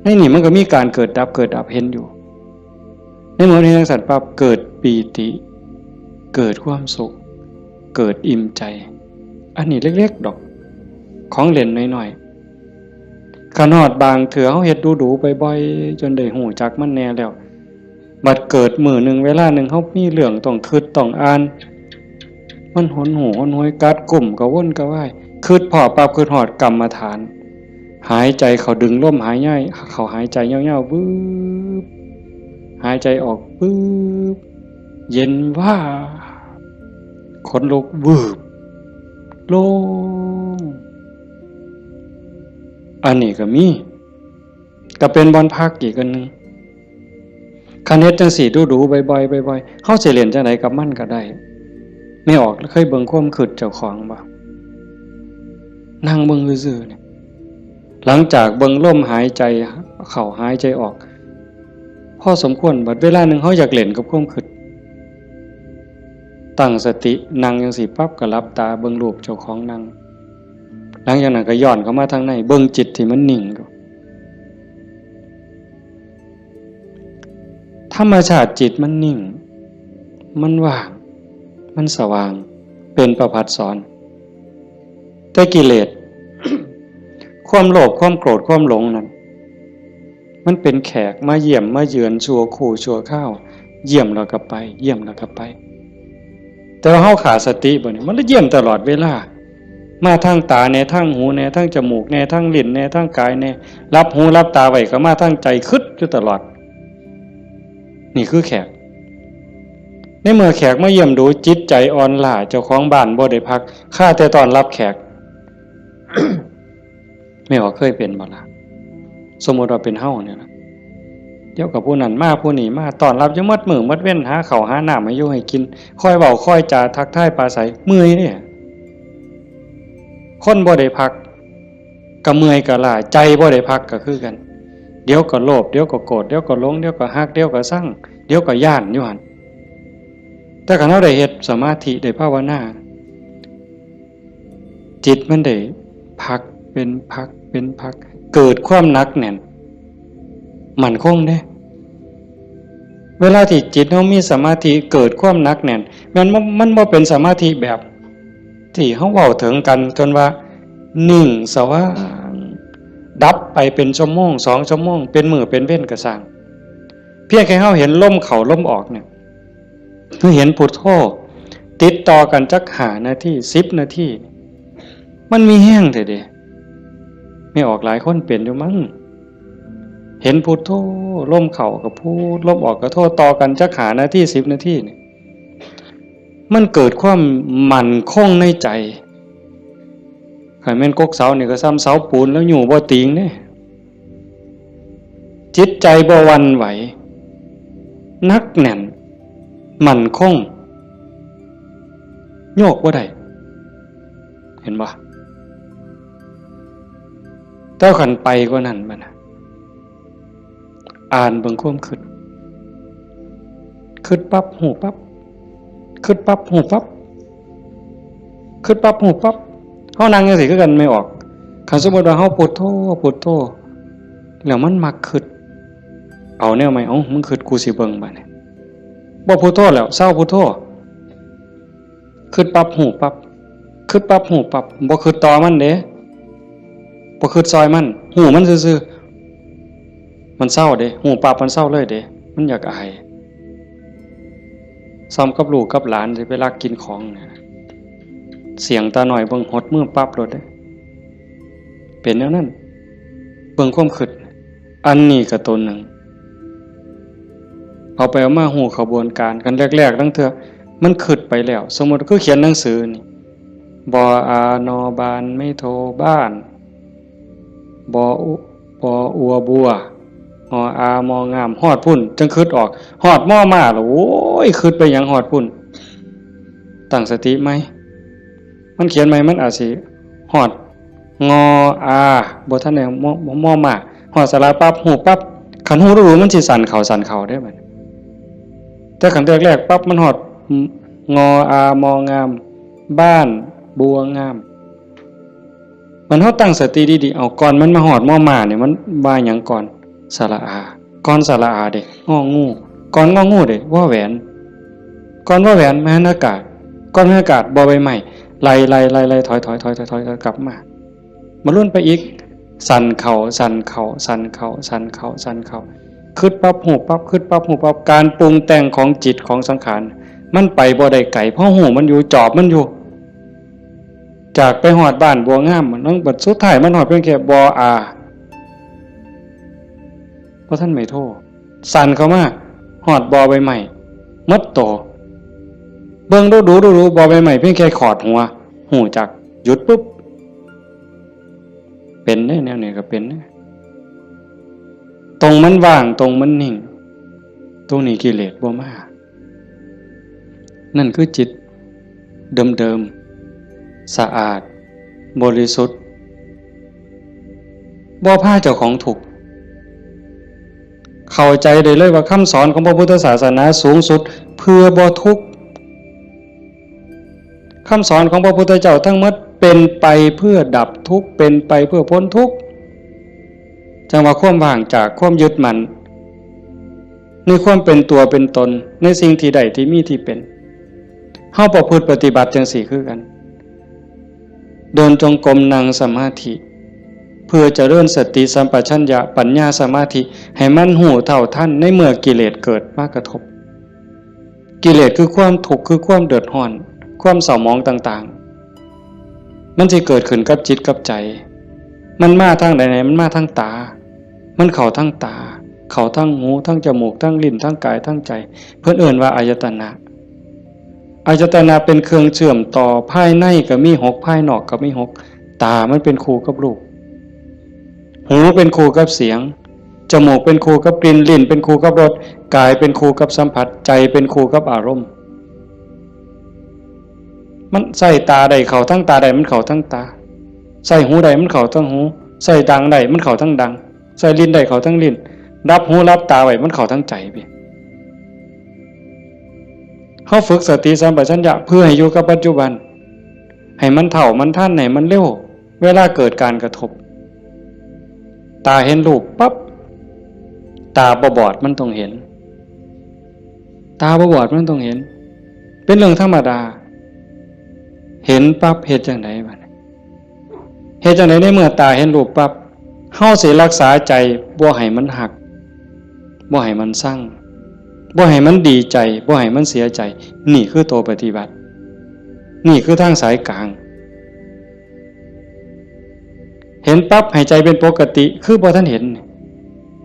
A: ในนี่มันก็มีการเกิดดับเห็นอยู่ในเมื่อนี้ทั้งสัตว์ปั๊บเกิดปีติเกิดความสุขเกิดอิ่มใจอันนี้เล็กๆดอกของเล่นน้อยๆขนาดบางเถื่อเฮาเฮ็ดดูบ่อยๆจนได้หูจักมันแน่แล้วบัดเกิดมื้อนึงเวลานึงเฮามีเรื่องต้องคิดต้องอ่านมันหนหูหนหวยกัดกลุ่มกระวนกระวายคิดพอปั๊บคิดฮอดกรรมฐานหายใจเข้าดึงลมหายใจเข้าหายใจยาวๆบึ๊บหายใจออกบึ๊บเย็นว่าขนลุกวืบโล่งอันนี้ก็มีก็เป็นบอนพักอีกอันนึงคันเฮ็ดจังซี่ดูบ่อยๆเฮาสิเล่นจังไดกับมันก็ได้ไม่ออกเคยเบิ่งความคิดเจ้าของบ่นั่งเบิ่งซื่อๆเนี่ยหลังจากเบิ่งลมหายใจเข้าหายใจออกพอสมควรบัดเวลานึงเฮาอยากเล่นกับความคิดตั้งสตินั่งจังซี่ปั๊บก็หลับตาเบิ่งรูปเจ้าของนั่งหลังจากนั้นก็ย้อนเข้ามาทางในเบิ่งจิตที่มันนิ่งอยู่ธรรมชาติจิตมันนิ่งมันว่างมันสว่างเป็นประภัสสรแต่กิเลส ความโลภความโกรธความหลงนั้นมันเป็นแขกมาเยี่ยมมาเยือนชั่วคู่ชั่วข้าวเยี่ยมแล้วก็ไปเยี่ยมแล้วก็ไปแต่ว่าเฮาขาดสติบ่นี่มันเยี่ยมตลอดเวลามาทางตาแน่ทางหูแน่ทางจมูกแน่ทางลิ้นแน่ทางกายแน่รับหูรับตาไว้ก็มาทางใจคิดอยู่ตลอดนี่คือแขกในเมื่อแขกมาเยี่ยมดูจิตใจอ่อนล้าเจ้าของบ้านบ่ได้พักข้าแต่ต้อนรับแขก ไม่ว่าเคยเป็นบ่ล่ะสมมุติว่าเป็นเฮาเนี่ยนะเดี๋ยวกับผู้นั้นมาผู้นี้มาต้อนรับอยู่หมดมื้อหมดเว้นหาข้าวหาน้ำให้อยู่ให้กินคอยเว้าคอยจาทักทายปราศัยเมื่อยเนี่ยคนบ่ได้พักก็เมื่อยก็ล้าใจบ่ได้พักก็คือกันเดี๋ยวก็โลภเดี๋ยวก็โกรธเดี๋ยวก็หลงเดี๋ยวก็ฮักเดี๋ยวก็ซังเดี๋ยวก็ย้านอยู่หั่นแต่คันเฮาได้เฮ็ดสมาธิได้ภาวนาจิตมันได้พักเป็นพักเกิดความหนักแน่นมั่นคงเด้เวลาที่จิตเฮามีสมาธิเกิดความหนักแน่นมันบ่เป็นสมาธิแบบที่เฮาเว้าถึงกันจนว่านิ่งสว่างดับไปเป็นชั่วโมง2ชั่วโมงเป็นมื้อเป็นเว้นก็สร้างเพียงแค่เฮาเห็นลมเข้าลมออกเนี่ยคือเห็นพุทโธติดต่อกันจัก5นาที10นาทีมันมีแห้งแท้เด้ไม่ออกหลายคนเป็นอยู่มั้งเห็นพุทโธลมเข้าก็พูดลมออกก็โธต่อกันจัก5นาที10นาทีนี่มันเกิดความมั่นคงในใจคันแม่นกกเสานี่ก็ซ้ำเสาปูนแล้วอยู่บ่ติงเด้จิตใจบ่หวั่นไหวนักแน่นมั่นคงโยกบ่ได้เห็นบ่เจ้าขันไปกว่านั้นบัดน่ะอ่านเบิ่งความคิดปั๊บหูปั๊บคิดปั๊บหูปั๊บคิดปั๊บหูปั๊บเฮานั่งจังซี่คือกันไม่ออกคันสมมุติว่าเฮาพุทโธแล้วมันมักคิดเอาแนวใหม่มึงคิดกูสิเบิ่งบัดนี้บ่พุทโธแล้วเศร้าพุทโธคิดปั๊บหูปั๊บคิดปั๊บหูปั๊บบ่คิดต่อมันเด้บ่คิดซอยมันหูมันซื่อๆมันเศร้าเด้หูปั๊บมันเศร้าเลยเด้มันอยากอาย ซ้ำกับลูกกับหลานสิไปลักกินของเนี่ยเสียงตาหน่อยเบิ่งหดมือปั๊บรถได้เป็นแนวนั้นเบิ่งความคิดอันนี้ก็ตนหนึ่งเอาไปเอามาหูขบวนการกันแรกๆตั้งเถอะมันคิดไปแล้วสมมติก็เขียนหนังสือนี่บออานอบานไม่โทบ้านบออัวบัวออามองามฮอดพุ่นจังคิดออกฮอดม่อมาหรอโอ้ยคิดไปอย่างฮอดพุ่นตั้งสติไหมมันเขียนไหมมันอาจสิฮอดงออาบ่ทันได้ม่อมาฮอดสระปั๊บหูปั๊บขันหูรู้มันสิสั่นเข่าได้บัดแต่ขันแรกๆปั๊บมันฮอดงออามองามบ้านบัวงามมันเฮาตั้งสติดีๆเอาก่อนมันมาฮอดม่อมาเนี่ยมันว่าหยังก่อนสระอาก่อนสระอาเด้งองูก่อนงองูเด้ว่าแหวนก่อนว่าแหวนมหานากาศก่อนมหานากาศบ่ใบไม้ไล่ถอยกลับมาลุ้นไปอีกสั่นเข่าคิดปั๊บหูปั๊บคิดปั๊บหูปั๊บการปรุงแต่งของจิตของสังขารมันไปบ่ได้ไกลเพราะหูมันอยู่จอบมันอยู่จากไปหอดบ้านบัวงามมันต้องบัดสุดท้ายมันหอดเพียงแค่บออาเพราะท่านไม่โทษสั่นเข้ามาหอดบอใบใหม่มัดโตเบิ่งดูบอใบใหม่เพียงแค่ขอดหัวหูจักหยุดปุ๊บเป็นแนวนี้ก็เป็นตรงมันว่างตรงมันนิ่งตรงนี้กิเลสบ่มานั่นคือจิตเดิมสะอาดบริสุทธิ์บ่พาเจ้าของถูกเข้าใจได้เลยว่าคำสอนของพระพุทธศาสนาสูงสุดเพื่อบ่ทุกข์คำสอนของพระพุทธเจ้าทั้งหมดเป็นไปเพื่อดับทุกข์เป็นไปเพื่อพ้นทุกข์จังว่าความว่างจากความยึดมั่นในความเป็นตัวเป็นตนในสิ่งที่ใดที่มีที่เป็นเฮาประพฤติปฏิบัติจังสี่คือกันเดินจงกรมนั่งสมาธิเพื่อเจริญสติสัมปชัญญะปัญญาสมาธิให้มันหูเท่าทันในเมื่อกิเลสเกิดมากระทบกิเลสคือความทุกข์คือความเดือดร้อนความเศร้าหมองต่างๆมันจะเกิดขึ้นกับจิตกับใจมันมาทางไหนมันมาทางตามันเข้าทางตาเข้าทางหูทางจมูกทางลิ้นทางกายทางใจเพิ่นเอิ้นว่าอายตนะอายตนะเป็นเครื่องเชื่อมต่อภายในก็มี6ภายนอกก็มี6ตามันเป็นคู่กับรูปหูเป็นคู่กับเสียงจมูกเป็นคู่กับกลิ่นลิ้นเป็นคู่กับรสกายเป็นคู่กับสัมผัสใจเป็นคู่กับอารมณ์มันใส่ตาใดเข้าทั้งตาใดมันเข้าทั้งตาใส่หูใดมันเข้าทั้งหูใส่ดังใดมันเข้าทั้งดังใส่ลิ้นใดเข้าทั้งลิ้นรับหูรับตาไว้มันเข้าทั้งใจไปเฮาฝึกสติสัมปชัญญะเพื่อให้อยู่กับปัจจุบันให้มันเท่ามันทันให้มันเร็วเวลาเกิดการกระทบตาเห็นรูปปั๊บตาบอดมันต้องเห็นตาบอดมันต้องเห็นเป็นเรื่องธรรมดาเห็นปั๊บเฮ็ดจังได๋บัดเฮ็ดจังได๋ในเมื่อตาเห็นรูปปั๊บเฮาสิรักษาใจบ่ให้มันหักบ่ให้มันสั่งบ่ให้มันดีใจบ่ให้มันเสียใจนี่คือตัวปฏิบัตินี่คือทางสายกลางเห็นปั๊บให้ใจเป็นปกติคือบ่ทันเห็น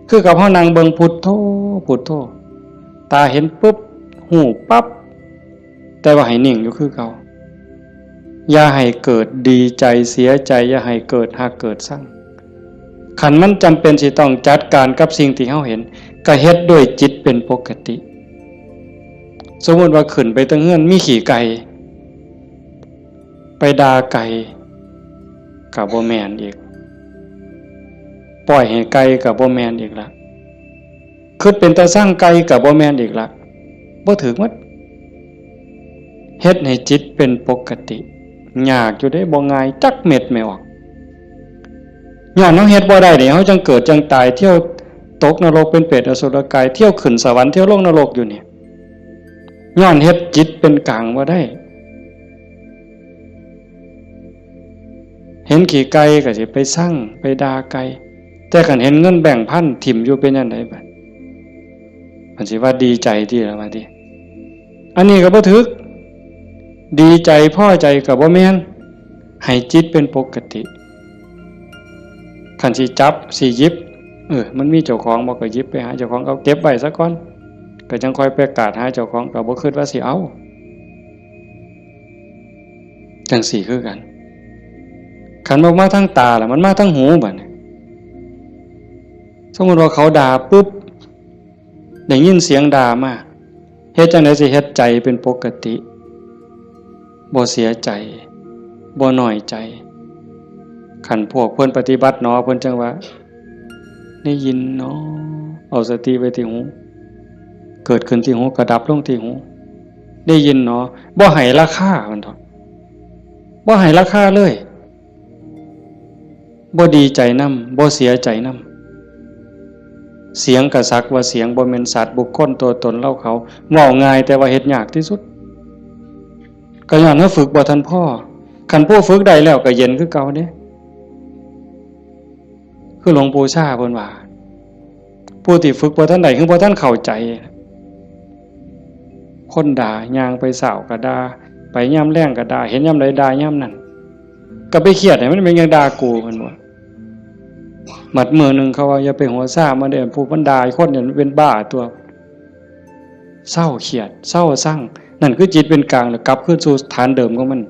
A: คือกับเฮานั่งเบิ่งพุทโธพุทโธตาเห็นปุ๊บหูปั๊บแต่ว่าให้นิ่งอยู่คือเก่าอย่าให้เกิดดีใจเสียใจอย่าให้เกิดหักเกิดสั่งขันมันจำเป็นสิต้องจัดการกับสิ่งที่เฮาเห็นก็เฮ็ดด้วยจิตเป็นปกติสมมติว่าขึ้นไปตั้งเฮือนมีขี่ไก่ไปด่าไก่กับบ่แม่นอีกปล่อยให้ไก่กับบ่แม่นอีกละคิดเป็นตาสร้างไก่กับบ่แม่นอีกละบ่ถึงมัดเฮ็ดให้จิตเป็นปกติยากอยู่ได้บ่ง่ายจักเม็ดไม่ออกย้อนเฮาเฮ็ดบ่ได้นี่เฮาจังเกิดจังตายเที่ยวตกนรกเป็นเปรตอสุรกายเที่ยวขึ้นสวรรค์เที่ยวลงนรกอยู่นี่ย้อนเฮ็ดจิตเป็นกลางบ่ได้เห็นขี่ไก่ก็สิไปสั่งไปด่าไก่แต่คันเห็นเงินแบ่งพันถิ่มอยู่เป็นจังได๋บัดมันสิว่าดีใจที่ละว่าติ อันนี้ก็บ่ถึกดีใจพอใจก็บ่แม่นให้จิตเป็นปกติคันสิจับสิหยิบมันมีเจ้าของบ่ก็หยิบไปหาเจ้าของเอาเก็บไว้ซะก่อนก็จังค่อยไปกาดหาเจ้าของก็บ่คิดว่าสิเอาจังสี่คือกันคันบ่มาทางตาล่ะมันมาทางหูบัดนี้สมมุติว่าเขาด่าปุ๊บได้ยินเสียงด่ามาเฮ็ดจังได๋สิเฮ็ดใจเป็นปกติบ่เสียใจบ่น้อยใจคันพวกเพิ่นปฏิบัติเนาะเพิ่นจังว่าได้ยินเนาะเอาสติไว้ที่หูเกิดขึ้นที่หูก็ดับลงที่หูได้ยินเนาะบ่ให้ราคามันเถาะบ่ให้ราคาเลยบ่ดีใจนำบ่เสียใจนำเสียงกระซักว่าเสียงบ่แม่นสัตว์บุคคลตัวตนเล่าเขาเว้าง่ายแต่ว่าเฮ็ดยากที่สุดก็ย้อนว่าฝึกบ่ทันพ่อคันผู้ฝึกได้แล้วก็เย็นคือเก่าเด้คือหลวงปู่ชาเพิ่นว่าผู้ที่ฝึกบ่ทันได้คือบ่ทันเข้าใจคนด่าย่างไปเสาก็ด่าไปยามแล้งก็ด่าเห็นยามใดด่ายามนั้นก็ไปเครียดให้มันเป็นยังด่ากูเพิ่นว่าหมัดมือนึงเขาว่าอย่าไปหัวซ่ามาเด้อผู้มันด่าคนเนี่ยเป็นบ้าตัวเศร้าเครียดเศร้าสั่งนั่นคือจิตเป็นกลางแล้วกลับคืนสู่ฐานเดิมของมัน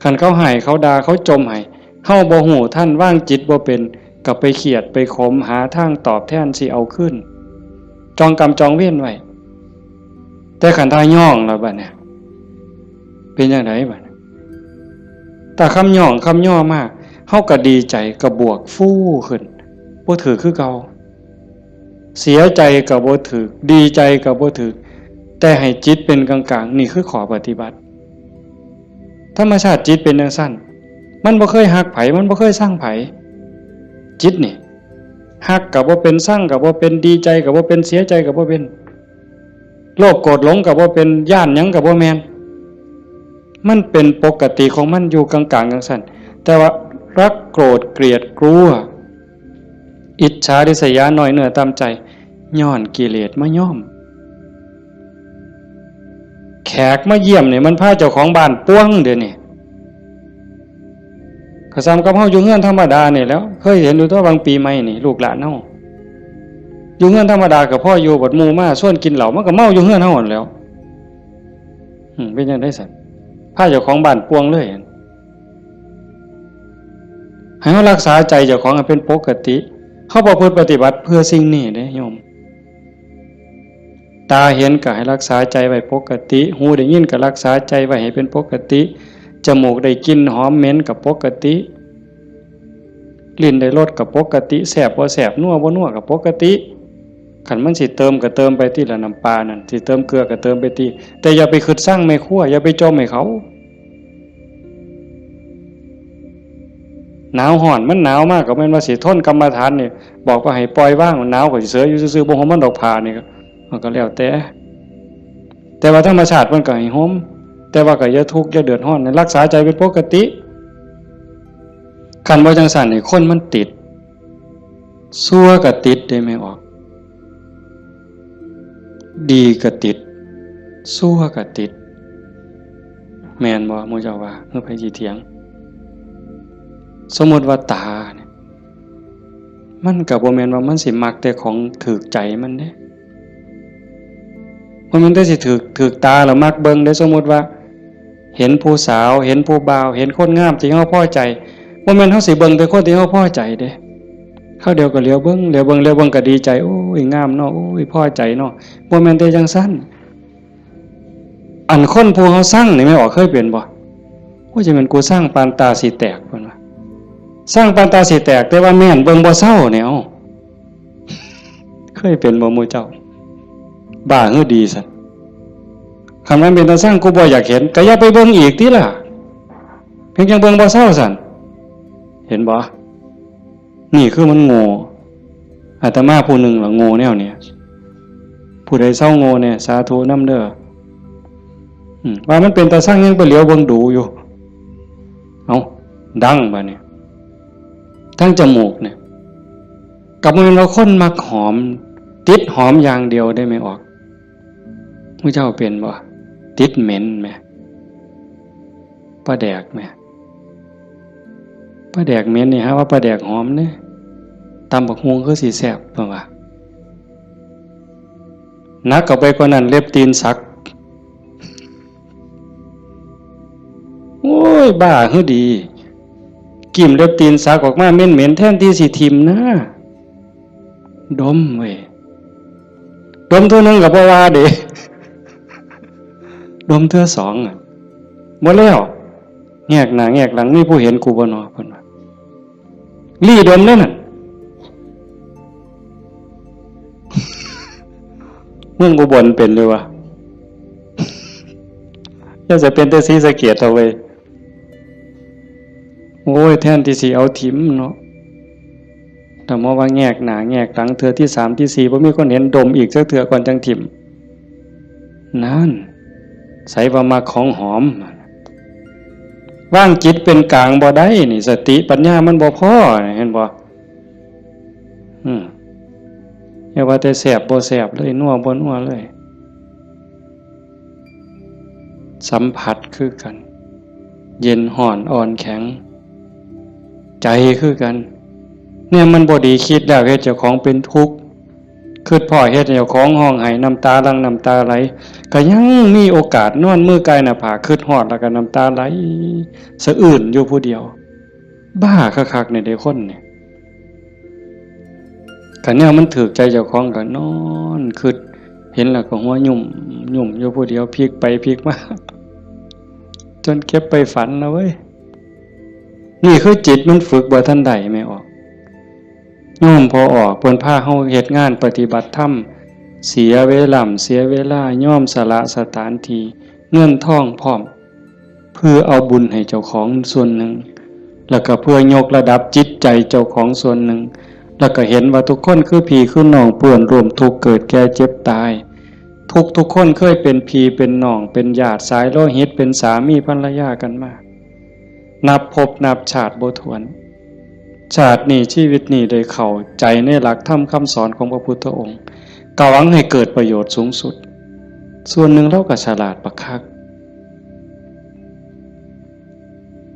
A: คันเขาให้เขาด่าเขาจมให้เฮาบ่ฮู้ท่านว่างจิตบ่เป็นก็ไปเครียดไปขมหาทางตอบแทนสิเอาขึ้นจองกรรมจองเวรไว้แต่ขันทาย่องแล้วบัดเนี่ยเป็นจังไดบัดแต่คำย่องคำย่อมากเฮาก็ดีใจก็บวกฟู่ขึ้นบ่ถือคือเก่าเสียใจก็บ่ถือดีใจก็บ่ถือแต่ให้จิตเป็นกลางๆนี่คือขอปฏิบัติธรรมชาติจิตเป็นจังซั่นมันบ่เคยฮักไผมันบ่เคยสร้างไผจิตนี่ฮักก็บ่เป็นสร้างก็บ่เป็นดีใจก็บ่เป็นเสียใจก็บ่เป็นโลภโกรธหลงก็บ่เป็นย่านหยังก็บ่แม่นมันเป็นปกติของมันอยู่กลางๆจังซั่นแต่ว่ารักโกรธเกลียดกลัวอิจฉาริษยาน้อยเนื้อตามใจย้อนกิเลสมาย่อมแขกมาเยี่ยมนี่มันพาเจ้าของบ้านป้วงเดี๋ยวนี้ก็ซ้ำกับเฮาอยู่เฮือนธรรมดานี่แล้วเคยเห็นอยู่ตัวบางปีใหม่นี่ลูกหลานเฮาอยู่เฮือนธรรมดากับพ่ออยู่บัดหมู่มาส่วนกินเหล้ามันก็เมาอยู่เฮือนเฮาหั่นแหล้วเป็นจังได๋ซั่นพาเจ้าของบ้านป้วงเลยให้เฮารักษาใจเจ้าของให้เป็นปกติเฮาประพฤติปฏิบัติเพื่อสิ่งนี้เด้โยมตาเห็นก็ให้รักษาใจไว้ปกติหูได้ยินก็รักษาใจไว้ให้เป็นปกติจมูกได้กลิ่นหอมเหม็นก็ปกติลิ้นได้รสก็ปกติแซ่บบ่แซ่บนัวบ่นัวก็ปกติคันมันสิเติมก็เติมไปที่ละน้ำปลานั่นสิเติมเกลือก็เติมไปที่แต่อย่าไปคิดสร้างแม่ครัวอย่าไปจมให้เขาหนาวร้อนมันหนาวมากก็แม่นว่าสิทนกรรมฐานนี่บอกว่าให้ปล่อยว่างมันหนาวก็สิเสืออยู่ซื่อๆบ่ห่มมันดอกผ้านี่ก็แล้วแต่ว่าธรรมชาติมันก็ให้ห่มแต่ว่าก็อย่าทุกข์อย่าเดือดร้อนรักษาใจเป็นปกติคันบ่จังซั่นนี่คนมันติดชั่วก็ติดได้ไม่ออกดีก็ติดชั่วก็ติดแม่นบ่หมู่เจ้าว่าเฮาไผสิเถียงสมมุติว่าตาเนี่ยมันก็บ่แม่นว่ามันสิมักแต่ของถูกใจมันเด้มันได้สิถูกตาแล้วมักเบิ่งได้สมมุติว่าเห็นผู้สาวเห็นผู้บ่าวเห็นคนงามที่เฮาพอใจบ่แม่นเฮาสิเบิ่งแต่คนที่เฮาพอใจเด้เขาเดียวก็เหลียวเบิ่งก็ดีใจโอ้ยงามเนาะโอ้ยพอใจเนาะบ่แม่นแต่จังซั่นอันคนผู้เฮาสร้างนี่ไม่ออกเคยเป็นบ่โอ้ยจะแม่นกูสร้างปานตาสิแตกเพิ่นว่าสร้างปานตาสิแตกแต่ว่าแม่นเบิ่งบ่เศร้าเนี่ยเอ้าเคยเป็นบ่หมู่เจ้าบ้าหือดีซั่นคำนั้นเป็นตาสร้างกูบ่อยากเห็นก็อย่าไปเบิ่งอีกติล่ะเพียงจังเบิ่งบ่เศร้าซั่นเห็นบ่นี่คือมันโง่อาตมาผู้หนึ่งล่ะโง่แนวเนี่ยผู้ใดเศร้าโง่เนี่ยสาธุนำเด้อว่ามันเป็นตาสร้างยังไปเหลียวเบิ่งดูอยู่เอาดังบัดนี้ทั้งจมูกเนี่ยกับมันเราคนมักหอมติดหอมอย่างเดียวได้ไม่ออก มื้อเจ้าเป็นบ่ติดเหม็นแหมปลาแดกแหมปลาแดกเหม็นนี่ฮะว่าปลาแดกหอมเด้ตำบักฮวงคือสิแซ่บเพิ่นว่านักเข้าไปกว่านั้นเล็บตีนสักโอ้ยบ้าคือดีกิ่มเล็บตีนสักออกมาเหม็นๆแทนที่สิทิ่มนะดมเว้ยดมเท่านึงก็บ่ว่าเด้ดมเท่าสองอ่ะบ่แล้วแงกหน้าแงกหลังมีผู้เห็นกูบ่เนาะเพิ่นว่าลี่ดมนั่นน่ะเมืองอุบลเป็นด้วยวะยังจะเป็นแต่ศรีสะเกษเอาไว้โอ้ยแทนที่สิเอาถิ่มเนาะแต่มาว่าแงกหน้าแงกหลังเทื่อที่3ที่4บ่มีคนเห็นดมอีกสักเทื่อก่อนจังถิ่มนั่นใส่ว่ามาของหอมว่างจิตเป็นกลางบ่ได้นี่สติปัญญามันบ่พอเห็นบ่อย่าว่าแต่แสบบ่แสบเลยนัวบ่นัวเลยสัมผัสคือกันเย็นห่อนอ่อนแข็งใจคือกันเนี่ยมันบ่ดีคิดแล้วเฮ็ดเจ้าของเป็นทุกข์คิดพ่อเฮ็ดเจ้าของห้องไห้น้ำตาหลั่งน้ำตาไหลก็ยังมีโอกาสนอนมือกายหน้าผากคิดฮอดแล้วก็น้ำตาไหลสะอื้นอยู่ผู้เดียวบ้าคักๆเนี่ยเด้คนเนี่ยคันแนวมันถูกใจเจ้าของก็นอนคิดเห็นแล้วก็หัวยุ่มอยู่ผู้เดียวพลิกไปพลิกมาจนเก็บไปฝันแล้วเว้ยนี่คือจิตมันฝึกบ่ทันใดไม่ออกโยมพอออกเพิ่นพาเฮาเฮ็ดงานปฏิบัติธรรมเสียเวลาย่อมสละสถานที่เงินทองพร้อมเพื่อเอาบุญให้เจ้าของส่วนหนึ่งแล้วก็เพื่อยกระดับจิตใจเจ้าของส่วนหนึ่งแล้วก็เห็นว่าทุกคนคือพี่คือน้องป่วนร่วมทุกข์เกิดแก่เจ็บตายทุกคนเคยเป็นพี่เป็นน้องเป็นญาติสายโลหิตเป็นสามีภรรยากันมานับภพนับชาติบ่ถ้วนชาตินี้ชีวิตนี้ได้เข้าใจในหลักธรรมคำสอนของพระพุทธองค์กะหวังให้เกิดประโยชน์สูงสุดส่วนหนึ่งเราก็ฉลาดบักคัก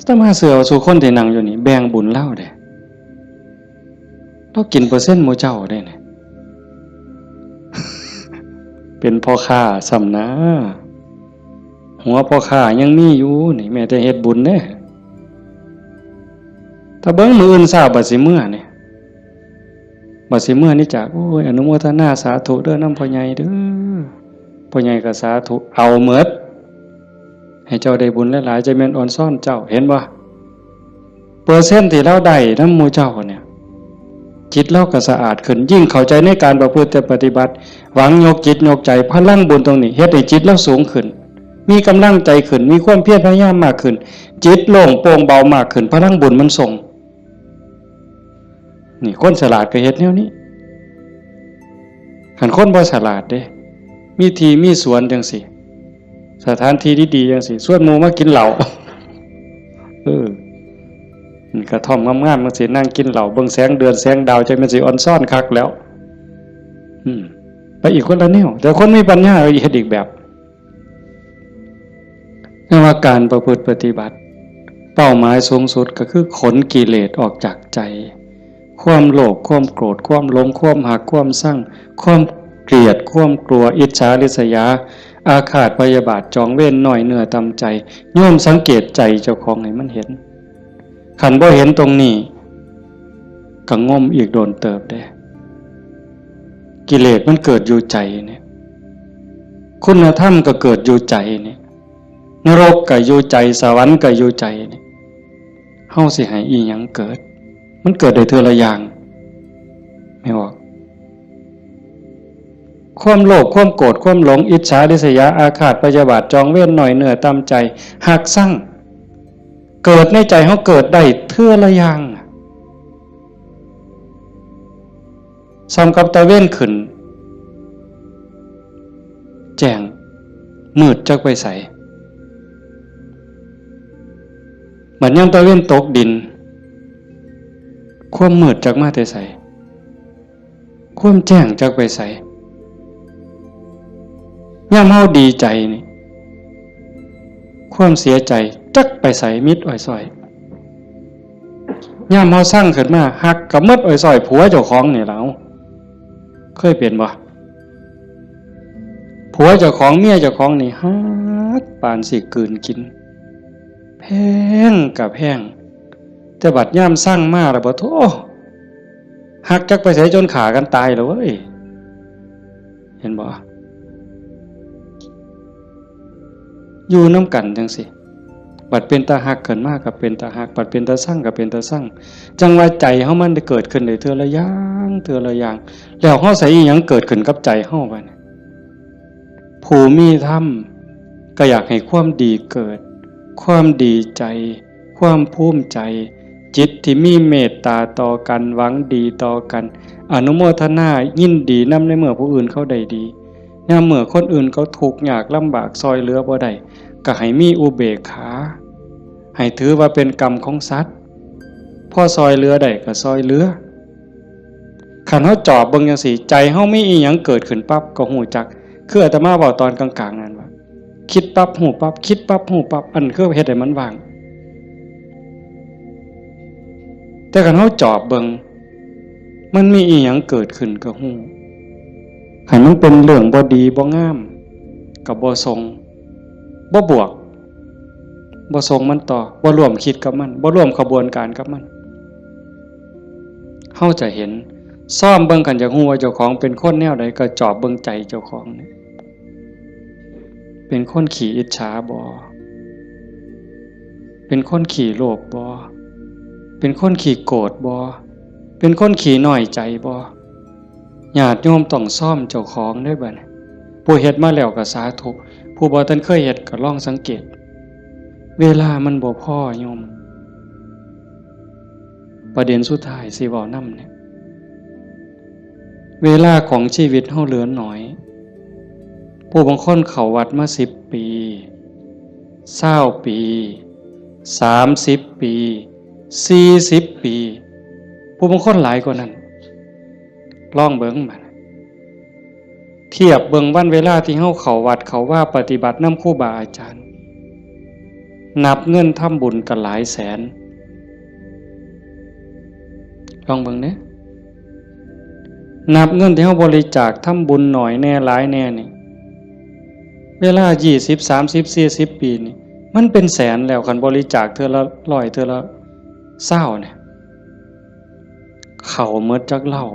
A: ถ้ามาเสือสู่คนที่นั่งอยู่นี่แบ่งบุญเล่าเด้เรากินเปอร์เซ็นต์หมู่เจ้าได้เนี่ยเป็นพ่อค้าสำนะหัวพ่อค้ายังมีอยู่นี่แม้แต่เฮ็ดบุญเด้ถ้าเบิ่งมื้ออื่นทราบบัดสิมื้อนี่บัดสิมื้อนี่จากโอ้ยอนุโมทนาสาธุเด้อนำพ่อใหญ่เด้อพ่อใหญ่ก็สาธุเอาหมดให้เจ้าได้บุญหลายๆจะแม่นอ่อนซ่อนเจ้าเห็นบ่เปอร์เซ็นต์ที่เราได้นำหมู่เจ้าเนี่ยจิตเราก็สะอาดขึ้นยิ่งเข้าใจในการประพฤติปฏิบัติหวังยกจิตยกใจพลังบุญตรงนี้เฮ็ดให้จิตเราสูงขึ้นมีกำลังใจขึ้นมีความเพียรพยายามมากขึ้นจิตโล่งโปร่งเบามากขึ้นพลังบุญมันส่งนี่คนฉลาดก็เฮ็ดแนวนี้คันคนบ่ฉลาดเด้มีที่มีสวนจังซี่สถานที่ดีๆจังซี่ชวนหมู่มากินเหล้ากระท่อมงามๆมันสินั่งกินเหล้าเบิ่งแสงเดือนแสงดาวใจมันสิอ่อนซ่อนคักแล้วไปอีกคนละแนวแต่คนมีปัญญาเฮ็ดอีกแบบนั่นว่าการประพฤติปฏิบัติเป้าหมายสูงสุดก็คือขนกิเลสออกจากใจความโลภความโกรธความหลงความหักความชั่งความเกลียดความกลัวอิจฉาริษยาอาฆาตพยาบาทจองเวรน้อยเนื้อต่ำใจโยมสังเกตใจเจ้าของให้มันเห็นขันบ่เห็นตรงนี้ก็งมอีกโดนเติบได้กิเลสมันเกิดอยู่ใจเนี่ยคุณธรรมก็เกิดอยู่ใจเนี่ยนรกก็อยู่ใจสวรรค์ก็อยู่ใจเนี่ยเฮาสิให้อีหยังเกิดมันเกิดได้เทื่อละอย่างไม่ออกความโลภความโกรธความหลงอิจฉาริษยาอาฆาตพยาบาทจองเวรน้อยเนื้อต่ำใจหักสั่งเกิดในใจเขาเกิดได้เทื่อละอย่างซ้ำกับตะเว้นขึ้นแจ้งมืดจักไปใสเหมือนยังตะเว้นตกดินความมืดจักมาแต่ใสความแจ้งจักไปใส ย่ำเฮาดีใจนี่ความเสียใจจักไปใส่มิดอ้อยซอยย่ำเฮาสร้างขึ้นมาหักกับมดอ้อยซอยผัวเจ้าของนี่แล้วเคยเปลี่ยนบ่ผัวเจ้าของเมียเจ้าของนี่ฮักปานสิกลืนกินแพงกับแพงแต่บัดย่ำสร้างมาแล้วบ่โธ่หักจักไปใส่จนขากันตายแล้วเว้ยเห็นบ่อยู่น้ำกันจังสิบัดเป็นตาหักเกินมากกับเป็นตาหักบัดเป็นตาสั่งกับเป็นตาสั่งจังว่าใจเฮามันได้เกิดขึ้นได้เทื่อละอย่างเทื่อละอย่างแล้วเฮาใส่อีหยังเกิดขึ้นกับใจเฮาบัดนี้ผู้มีธรรมก็อยากให้ความดีเกิดความดีใจความภูมิใจจิตที่มีเมตตาต่อกันหวังดีต่อกันอนุโมทนายินดีนำในเมื่อผู้อื่นเขาได้ดียามเมื่อคนอื่นเขาทุกข์ยากลำบากซอยเหลือบ่ได้ก็ให้มีอุเบกขาให้ถือว่าเป็นกรรมของสัตว์พอซอยเหลือได้ก็ซอยเหลือคันเฮาจอบเบิ่งจังซี่ใจเฮามีอีหยังเกิดขึ้นปั๊บก็ฮู้จักคืออาตมาเว้าตอนกลางๆนั่นว่าคิดปั๊บฮู้ปั๊บคิดปั๊บฮู้ปั๊บอันคือเฮ็ดให้มันว่างแต่คันเฮาจอบเบิ่งมันมีอีหยังเกิดขึ้นก็ฮู้ให้มันเป็นเรื่องบ่ดีบ่งามก็บ่ทรงบ่บวกบ่ทรงมันต่อบ่ร่วมคิดกับมันบ่ร่วมขบวนการกับมันเฮาจะเห็นซ่อมเบิ่งกันจากฮู้ว่าเจ้าของเป็นคนแนวใดก็จอบเบิ่งใจเจ้าของนี่เป็นคนขี้อิจฉาบ่เป็นคนขี้โลภบ่เป็นคนขี้โกรธบ่เป็นคนขี้น้อยใจบ่ญาติโยมต้องซ่อมเจ้าของได้บัดนี้ผู้เฮ็ดมาแล้วก็สาธุผู้บ่ทันเคยเฮ็ดก็ลองสังเกตเวลามันบ่พอโยมประเด็นสุดท้ายสิเว้านำเนี่ยเวลาของชีวิตเฮาเหลือน้อยผู้บางคนเข้าวัดมา10 ปี20 ปี30 ปี40 ปีผู้บางคนหลายกว่านั้นลองเบิ่งบัดเทียบเบิ่งวันเวลาที่เฮาเข้าวัดเข้าว่าปฏิบัตินำครูบาอาจารย์นับเงินทำบุญกันหลายแสนลองเบิ่งเด้นับเงินที่เฮาบริจาคทำบุญหน่อยแน่หลายแน่นี่เวลา20 30 40 ปีนี่มันเป็นแสนแล้วคันบริจาคเทื่อละ100เทื่อละ20เนี่ยเข้าหมดจักเหล้า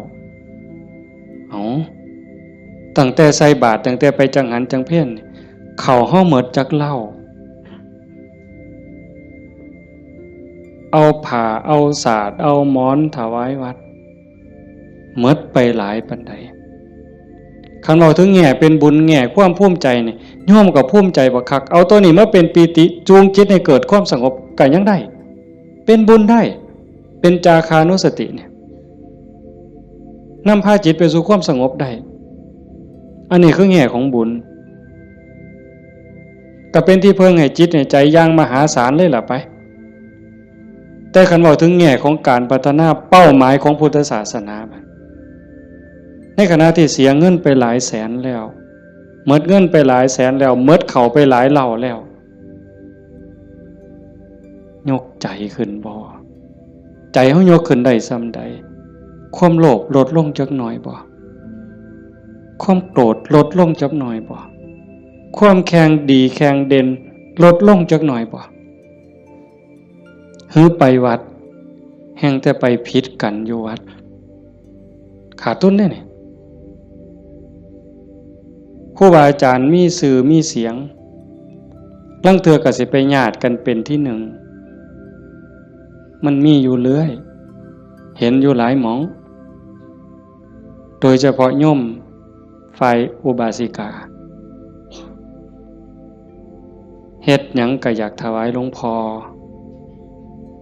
A: ตั้งแต่ใส่บาตรตั้งแต่ไปจังหันจังเพี้ยนเข้าเฮาหมดจักเหล้าเอาผ้าเอาสาดเอาหมอนถวายวัดหมดไปหลายปานใดคันเว้าถึงแง่เป็นบุญแง่ความภูมิใจนี่โยมก็ภูมิใจบักคักเอาตัวนี้มาเป็นปีติจูงจิตให้เกิดความสงบก็ยังได้เป็นบุญได้เป็นจาคานุสติเนี่ยนำพาจิตไปสู่ความสงบได้อันนี้คือแง่ของบุญก็เป็นที่เพิ่งให้จิตให้ใจอย่างมหาศาลเลยล่ะไปแต่คันเว้าถึงแง่ของการพัฒนาเป้าหมายของพุทธศาสนาในขณะที่เสียเงินไปหลายแสนแล้วหมดเงินไปหลายแสนแล้วหมดเข้าไปหลายเหล่าแล้วยกใจขึ้นบ่ใจเฮายกขึ้นได้ส่ำใดความโลภลดลงจักหน่อยบ่ความโกรธลดลงจักหน่อยบ่ความแข็งดีแข็งเด่นลดลงจักหน่อยบ่หือไปวัดแห่งแต่ไปผิดกันอยู่วัดขาดทุนได้นี่ครูบาอาจารย์มีสื่อมีเสียงลังเทื่อก็สิไปญาติกันเป็นที่หนึ่งมันมีอยู่เรื่อยเห็นอยู่หลายหมองโดยเฉพาะโยมฝ่ายอุบาสิกาเฮ็ดหยังก็อยากถวายหลวงพ่อ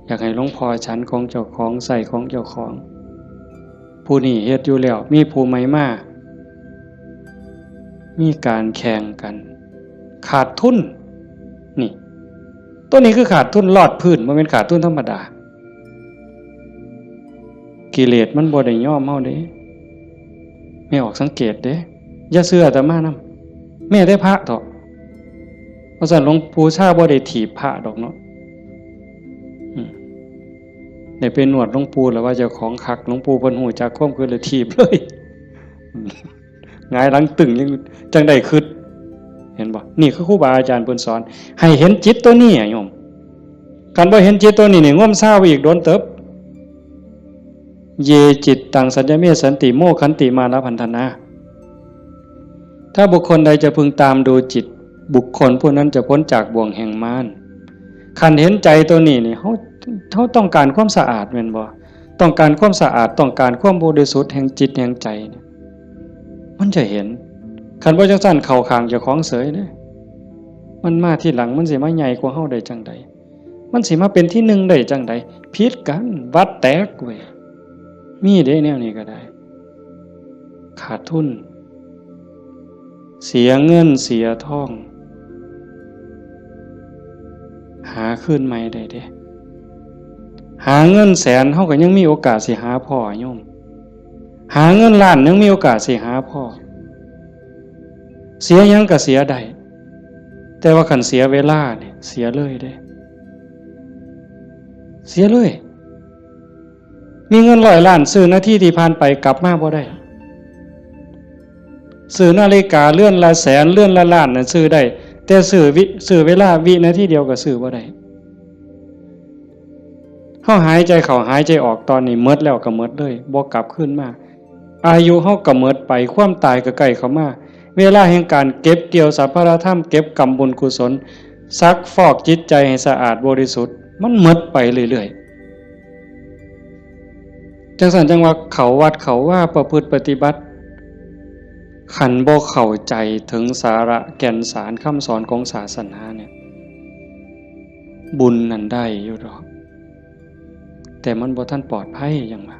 A: อยากให้หลวงพ่อฉันของเจ้าของใส่ของเจ้าของผู้นี้เฮ็ดอยู่แล้วมีผู้ใหม่มามีการแข่งกันขาดทุนนี่ตัวนี้คือขาดทุนลอดพื้นบ่แม่นขาดทุนธรรมดากิเลสมันบ่ได้ยอมเฮาเด้ไม่ออกสังเกตเด้อย่าเชื่ออาตมานำ แม้แต่พระเถาะเพราะฉะนั้นหลวงปู่ชาบ่ได้ถีบพระดอกเนาะได้ไปหนวดหลวงปู่แล้วว่าเจ้าของคักหลวงปู่เพิ่นฮู้จักความคือเลยถีบเลยหงายหลังตึงยังจังได้คิดเห็นบ่นี่คือครูบาอาจารย์เพิ่นสอนให้เห็นจิตตัวนี้โยมคันบ่เห็นจิตตัวนี้นี่ง่วมซ่าอีกโดนเติบเยจิตตังสัญญเมสันติโมขันติมานะพันธนาถ้าบุคคลใดจะพึงตามดูจิตบุคคลผู้นั้นจะพ้นจากบ่วงแห่งมารคันเห็นใจตัวนี้นี่เขาต้องการความสะอาดแม่นบ่ต้องการความสะอาดต้องการความบริสุทธิ์แห่งจิตแห่งใจเนี่ยมันจะเห็นคันบ่จังซั่นเข้าข้างเจ้าของเสยเด้มันมาที่หลังมันสิมาใหญ่กว่าเฮาได้จังใดมันสิมาเป็นที่หนึ่งได้จังใดผิดกันวัดแตกเว้ยมีเด้แนวนี้ก็ได้ขาดทุนเสียเงินเสียทองหาคืนใหม่ได้เด้หาเงินแสนเฮาก็ยังมีโอกาสสิหาพ่อโยมหาเงินล้านยังมีโอกาสสิหาพ่อเสียหยังก็เสียได้แต่ว่าคันเสียเวลาเนี่ยเสียเลยเด้เสียเลยมีเงิน100 ล้านซื้อนาทีที่ผ่านไปกลับมาบ่ได้ซื้อนาฬิกาเลื่อนละแสนเลื่อนละล้านน่ะซื้อได้แต่ซื้อเวลาวินาทีเดียวก็ซื้อบ่ได้เฮาหายใจเข้าหายใจออกตอนนี้หมดแล้วก็หมดเลยบ่กลับคืนมาอายุเฮาก็หมดไปความตายก็ใกล้เข้ามาเวลาแห่งการเก็บเกี่ยวสัพพะธรรมเก็บกรรมบุญกุศลซักฟอกจิตใจให้สะอาดบริสุทธิ์มันหมดไปเรื่อยๆจังซั่นจังว่าเขาวัดเขาว่าประพฤติปฏิบัติขันบ่เข้าใจถึงสาระแก่นสารคำสอนของศาสนาเนี่ยบุญนั้นได้อยู่ดอกแต่มันบ่ทันปลอดภัยอย่างว่า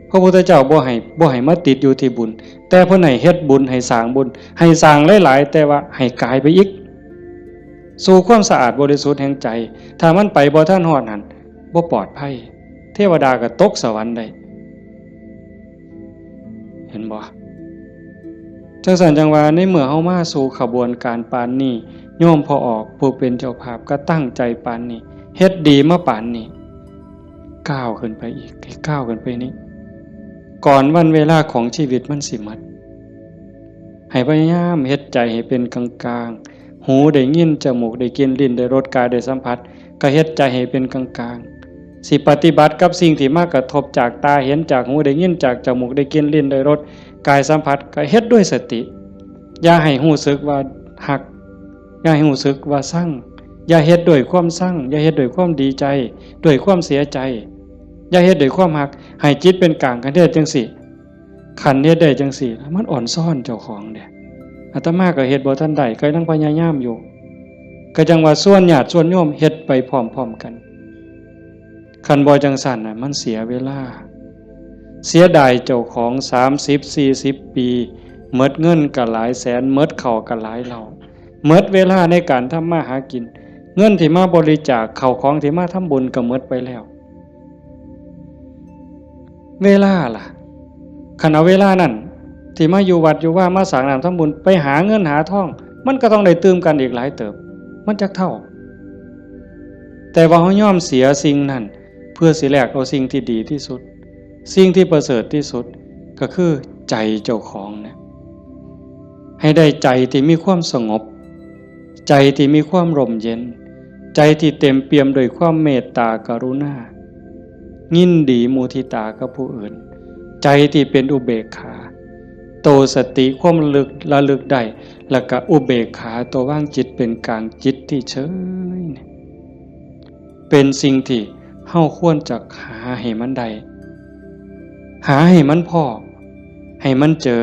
A: พระพุทธเจ้าบ่ให้มาติดอยู่ที่บุญแต่เพิ่นให้เฮ็ดบุญให้สร้างบุญให้สร้างหลายๆแต่ว่าให้กายไปอีกสู่ความสะอาดบริสุทธิ์แห่งใจถ้ามันไปบ่ทันฮอดนั้นบ่ปลอดภัยเทวดาก็ตกสวรรค์ได้เห็นบ่จังซั่นจังว่าในเมื่อเฮามาสู่ขบวนการปานนี้โยมพอออกผู้เป็นเจ้าภาพก็ตั้งใจปานนี้เฮ็ดดีมาปานนี้ก้าวขึ้นไปอีกก้าวขึ้นไปนี้ก่อนวันเวลาของชีวิตมันสิหมดให้พยายามเฮ็ดใจให้เป็นกลางๆหูได้ยินจมูกได้กลิ่นลิ้นได้รสกายได้สัมผัสก็เฮ็ดใจให้เป็นกลางๆสิปฏิบัติกับสิ่งที่มากระทบจากตาเห็นจากหูได้ยินจากจมูกได้กลิ่นลิ้นได้รสกายสัมผัสก็เฮ็ดด้วยสติอย่าให้รู้สึกว่าหักอย่าให้รู้สึกว่าสั่งอย่าเฮ็ดด้วยความสั่งอย่าเฮ็ดด้วยความดีใจด้วยความเสียใจอย่าเฮ็ดด้วยความหักให้จิตเป็นกลางกันเด้จังสิขันเฮ็ดได้จังสิมันอ่อนซ่อนเจ้าของเด้อาตมาก็เฮ็ดบ่ทันได้ก็ยังพยายามอยู่ก็จังว่าส่วนญาติส่วนโยมเฮ็ดไปพร้อมๆกันคันบ่จังซั่นน่ะมันเสียเวลาเสียดายเจ้าของ30-40 ปีหมดเงินก็หลายแสนหมดข้าวก็หลายเหล่าหมดเวลาในการทำมาหากินเงินที่มาบริจาคข้าวของที่มาทำบุญก็หมดไปแล้วเวลาล่ะคันเอาเวลานั้นที่มาอยู่วัดอยู่ว่ามาสร้างน้ำทำบุญไปหาเงินหาทองมันก็ต้องได้ตื่มกันอีกหลายเติบมันจักเท่าแต่ว่าเฮายอมเสียสิ่งนั้นเพื่อสิแลกเอาสิ่งที่ดีที่สุดสิ่งที่ประเสริฐที่สุดก็คือใจเจ้าของเนี่ยให้ได้ใจที่มีความสงบใจที่มีความร่มเย็นใจที่เต็มเปี่ยมด้วยความเมตตากรุณายินดีมุทิตากับผู้อื่นใจที่เป็นอุเบกขาโตสติความระลึกได้แล้วก็อุเบกขาตัวว่างจิตเป็นกลางจิตที่เฉยเป็นสิ่งที่เฮาควรจะหาให้มันได้หาให้มันพอให้มันเจอ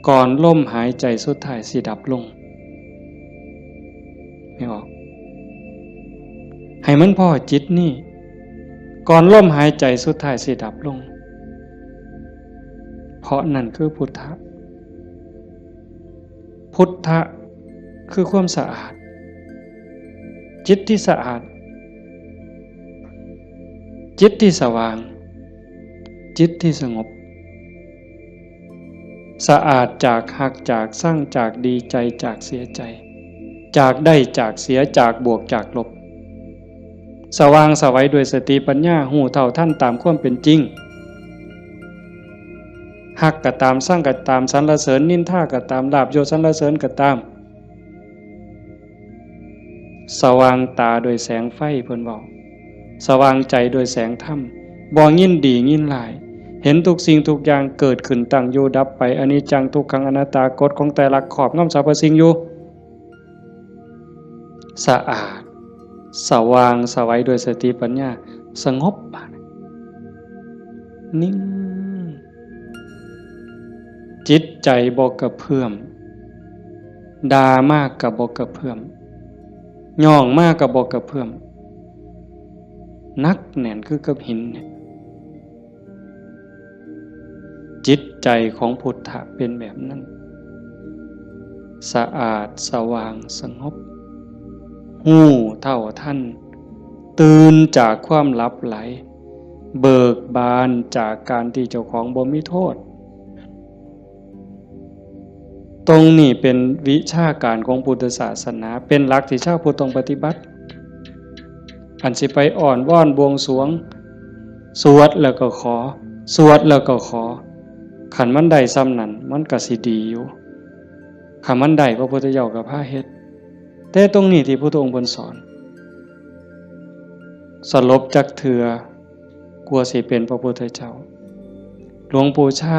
A: ก่อนลมหายใจสุดท้ายสิดับลงไม่ออกให้มันพอจิตนี่ก่อนลมหายใจสุดท้ายสิดับลงเพราะนั่นคือพุทธะพุทธะคือความสะอาดจิตที่สะอาดจิตที่สว่างจิตที่สงบ สะอาดจากหักจากสร้างจากดีใจจากเสียใจจากได้จากเสียจากบวกจากลบสว่างสวัยด้วยสติปัญญาหูเท่าท่านตามความเป็นจริงหักก็ตามสร้างก็ตามสรรเสริญนินทาก็ตามลาภยศสรรเสริญก็ตามสว่างตาโดยแสงไฟเพิ่นบอกสว่างใจโดยแสงธรรมบ่ยินดียินร้ายเห็นทุกสิ่งทุกอย่างเกิดขึ้นตั้งอยู่ดับไปอนิจจังทุกขังอนัตตากฎของแต่ละขอบงำสรรพสิ่งอยู่สะอาดสว่างสวัยด้วยสติปัญญาสงบนิ่งจิตใจบ่กระเพื่อมด่ามากกับบ่กระเพื่อมย่องมากกับบ่กระเพื่อมนักแน่นคือกับหินเนี่ยจิตใจของพุทธะเป็นแบบนั้นสะอาดสว่างสงบหูเท่าท่านตื่นจากความลับไหลเบิกบานจากการที่เจ้าของบ่มีโทษตรงนี้เป็นวิชาการของพุทธศาสนาเป็นหลักที่ชาวพุทธต้องปฏิบัติอันสิไปอ่อนว่อนบวงสรวงสวดแล้วก็ขอสวดแล้วก็ขอขันมันได้ซ้ำนั้นมันก็สิดีอยู่ขันมันได้พระพุทธเจ้าก็พาเฮ็ดแต่ตรงนี้ที่พระพุทธองค์เพิ่นสอนสลบจักเทื่อกลัวสิเป็นพระพุทธเจ้าหลวงปู่ชา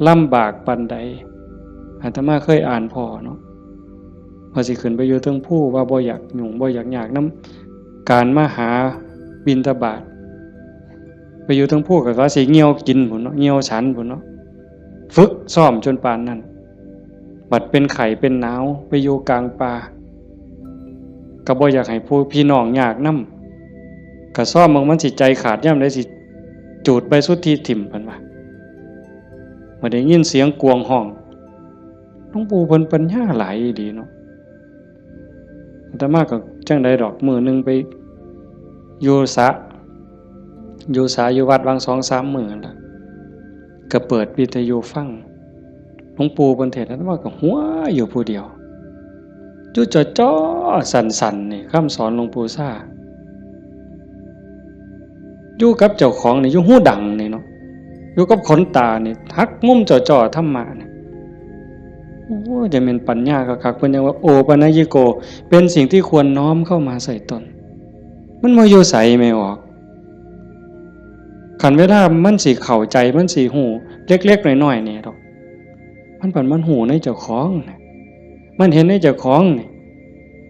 A: ลำบากปานใดอาตมาเคยอ่านพอเนาะว่าสิขึ้นไปอยู่เทิงภูว่าบ่อยากยุ่งบ่อยากยากนำการมาหาบิณฑบาตไปอยู่เทิงภูก็ว่าสิเหี่ยวกินพุ่นเนาะเหี่ยวฉันพุ่นเนาะฝึกซ้อมจนปานนั้นบัดเป็นไข้เป็นหนาวไปอยู่กลางป่าก็บ่อยากให้ผู้พี่น้องยากนำก็ซ้อมมันสิใจขาดยามใดสิจูดไปสุดที่ถิ่มเพิ่นว่าบ่ได้ยินเสียงกวงห้องหลวงปู่เพิ่นปัญญาหลายดีเนาะอาตมาก็จังได๋ดอกมื้อนึงไปอยู่อยู่วัดวัง 2-3 มื้อนั่นล่ะก็เปิดวิทยุฟังหลวงปู่เพิ่นเทศน์อาตมาก็หัวอยู่ผู้เดียวจุจ่อๆสั่นๆนี่คำสอนหลวงปู่ซ่าอยู่กับเจ้าของนี่อยู่หูดังนี่เนาะอยู่กับขนตานี่ทักงุ่มจ่อๆธรรมะนี่โอ้จะเป็นปัญญาคักๆเพิ่นยังว่าโอปนัญญิโกเป็นสิ่งที่ควรน้อมเข้ามาใส่ตนมันบ่อยู่ไสไม่ออกคันเวลามันสิเข้าใจมันสิฮู้เล็กๆน้อยๆนี่ดอกมันฮู้ในเจ้าของมันเห็นในเจ้าของนี่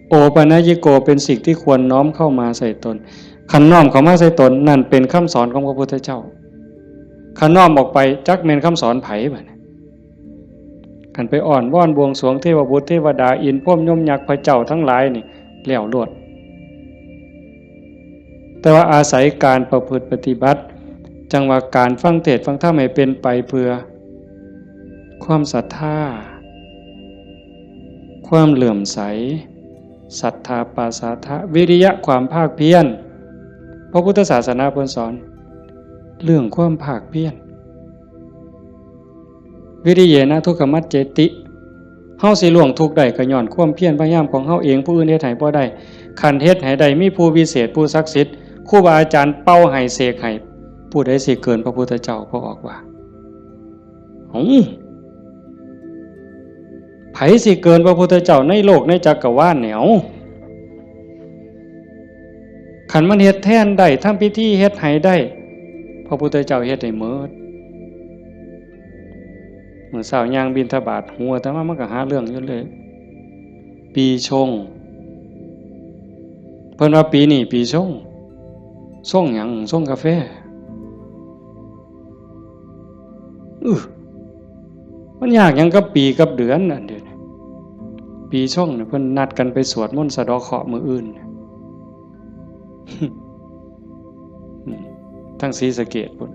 A: โอปนัญญิโกเป็นสิ่งที่ควรน้อมเข้ามาใส่ตนคันน้อมเข้ามาใส่ตนนั่นเป็นคำสอนของพระพุทธเจ้าคันน้อมออกไปจักแม่นคำสอนไผบัดนี้คันไปอ่อนว่อนบวงสรวงเทวบุตรเทวดาอินทร์พรหมยมยักษ์พระเจ้าทั้งหลายนี่แล้วโลดแต่ว่าอาศัยการประพฤติปฏิบัติจังว่าการฟังเทศน์ฟังธรรมให้เป็นไปเพื่อความศรัทธาความเหลื่อมใสศรัทธาปาสาทะวิริยะความภาคเพียรพระพุทธศาสนาเพิ่นสอนเรื่องความภาคเพียรวิริเยนะทุกขมัจเจติเฮาสิล่วงทุกข์ได้ก็ย้อนความเพียรพยายามของเฮาเองผู้อื่นเฮ็ดให้บ่ได้คันเฮ็ดให้ได้มีผู้วิเศษผู้ศักดิ์สิทธิ์ครูบาอาจารย์เป่าให้เสกให้ผู้ใดสิเกินพระพุทธเจ้าพระออกว่าไผสิเกินพระพุทธเจ้าในโลกในจักรวาลเนี่ยคันมันเฮ็ดแทนได้ทำพิธีเฮ็ดให้ได้พระพุทธเจ้าเฮ็ดให้หมดมื้อเช้าย่างบิณฑบาตหัวแต่ว่ามันก็หาเรื่องอยู่เลยปีชงเพิ่นว่าปีนี้ปีชงส่งหยังส่งกาแฟมันยากหยังกับปีกับเดือนน่ะเดี๋ยวนี้ปีชงเนี่ยเพิ่นนัดกันไปสวดมนต์สะเดาะเคราะห์มื้ออื่นทั้งศรีสะเกษพุ่น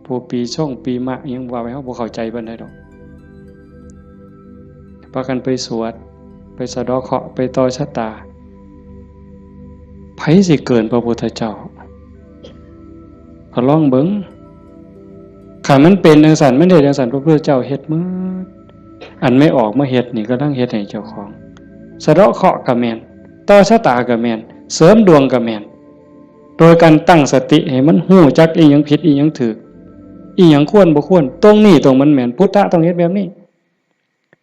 A: ผู้ปีชงปีมะยังว่าไว้เฮาบ่เข้าใจปานใดดอกพากันไปสวดไปสะเดาะเคราะห์ไปต่อชะตาไผสิเกินพระพุทธเจ้าก็ลองเบิ่ง ขันมันเป็นจังสันมันเฮ็ดจังสันพระพุทธเจ้าเฮ็ดมื้ออันไม่ออกมาเฮ็ดนี่ก็ต้องเฮ็ดให้เจ้าของสะเดาะเคราะห์ก็แม่นต่อชะตาก็แม่นเสริมดวงก็แม่นโดยการตั้งสติให้มันฮู้จักอีหยังผิดอีหยังถูกอีหยังควรบ่ควรตรงนี้ตรงมันแม่นพุทธะต้องเฮ็ดแบบนี้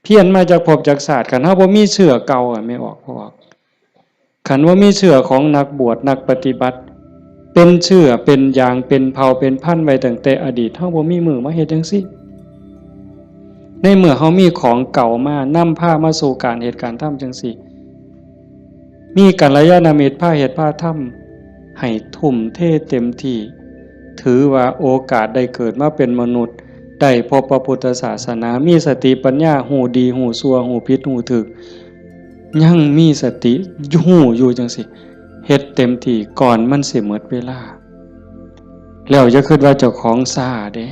A: เพี้ยนมาจากภพจากศาสตร์คันเฮาบ่มีเชื่อเก่าไม่ออกคันว่ามีเชื่อของนักบวชนักปฏิบัติเป็นเชื่อเป็นอย่างเป็นเผ่าเป็นพันธุ์ไว้ตั้งแต่อดีตเฮาบ่มีมือมาเฮ็ดจังซี่ในเมื่อเฮามีของเก่ามานำพามาสู่การเหตุการณ์ทำจังซี่มีกัลยาณมิตรพาเหตุพาทำให้ทุ่มเทเต็มที่ถือว่าโอกาสได้เกิดมาเป็นมนุษย์ได้พบพระพุทธศาสนามีสติปัญญาหูดีหูชั่วหูผิดหูถูกยังมีสติหูอยู่จังสิเฮ็ดเต็มที่ก่อนมันสิหมดเวลาแล้วอย่าคิดว่าเจ้าของซ่าเด้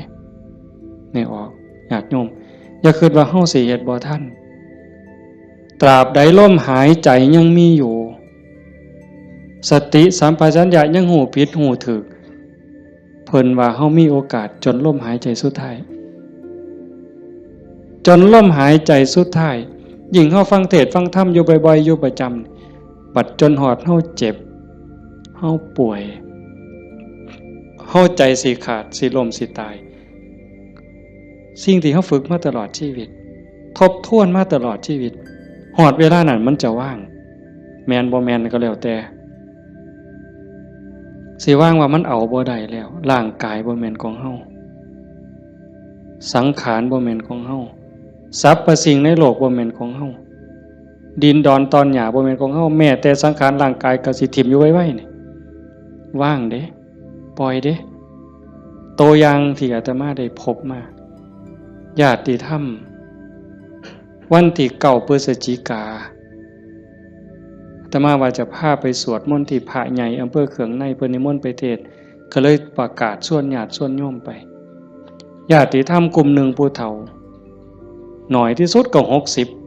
A: ไม่ออกญาติโยมอย่าคิดว่าเฮาสิเฮ็ดบ่ทันตราบใดลมหายใจยังมีอยู่สติสัมปชัญญะยังหูผิดหูถูกเพิ่นว่าเฮามีโอกาสจนลมหายใจสุดท้ายจนลมหายใจสุดท้ายยิ่งเฮาฟังเทศน์ฟังธรรมอยู่บ่อยๆอยู่ประจำบัดจนหอดเฮาเจ็บเฮาป่วยเฮาใจสิขาดสิล้มสิตายสิ่งที่เฮาฝึกมาตลอดชีวิตทบทวนมาตลอดชีวิตหอดเวลานั้นมันจะว่างแม่นบ่แม่นก็แล้วแต่สิว่างว่ามันเอาบ่ได้แล้วร่างกายบ่แม่นของเฮาสังขารบ่แม่นของเฮาสรรพสิ่งในโลกบ่แม่นของเฮาดินดอนตอนหญ้าบ่แม่นของเฮาแม้แต่สังขารร่างกายก็สิทิ่มอยู่ไว้ๆนี่ว่างเด้ปล่อยเด้ตัวอย่างที่อาตมาได้พบมาญาติธรรมวันที่9 พฤศจิกายนอาตมาว่าจะพาไปสวดมนต์ที่พระใหญ่อำเภอเขืองในเพิ่นนิมนต์ไปเทศน์ก็เลยประกาศชวนญาติชวนโยมไปญาติธรรมกลุ่มหนึ่งผู้เฒ่าหน่อยที่สุดก็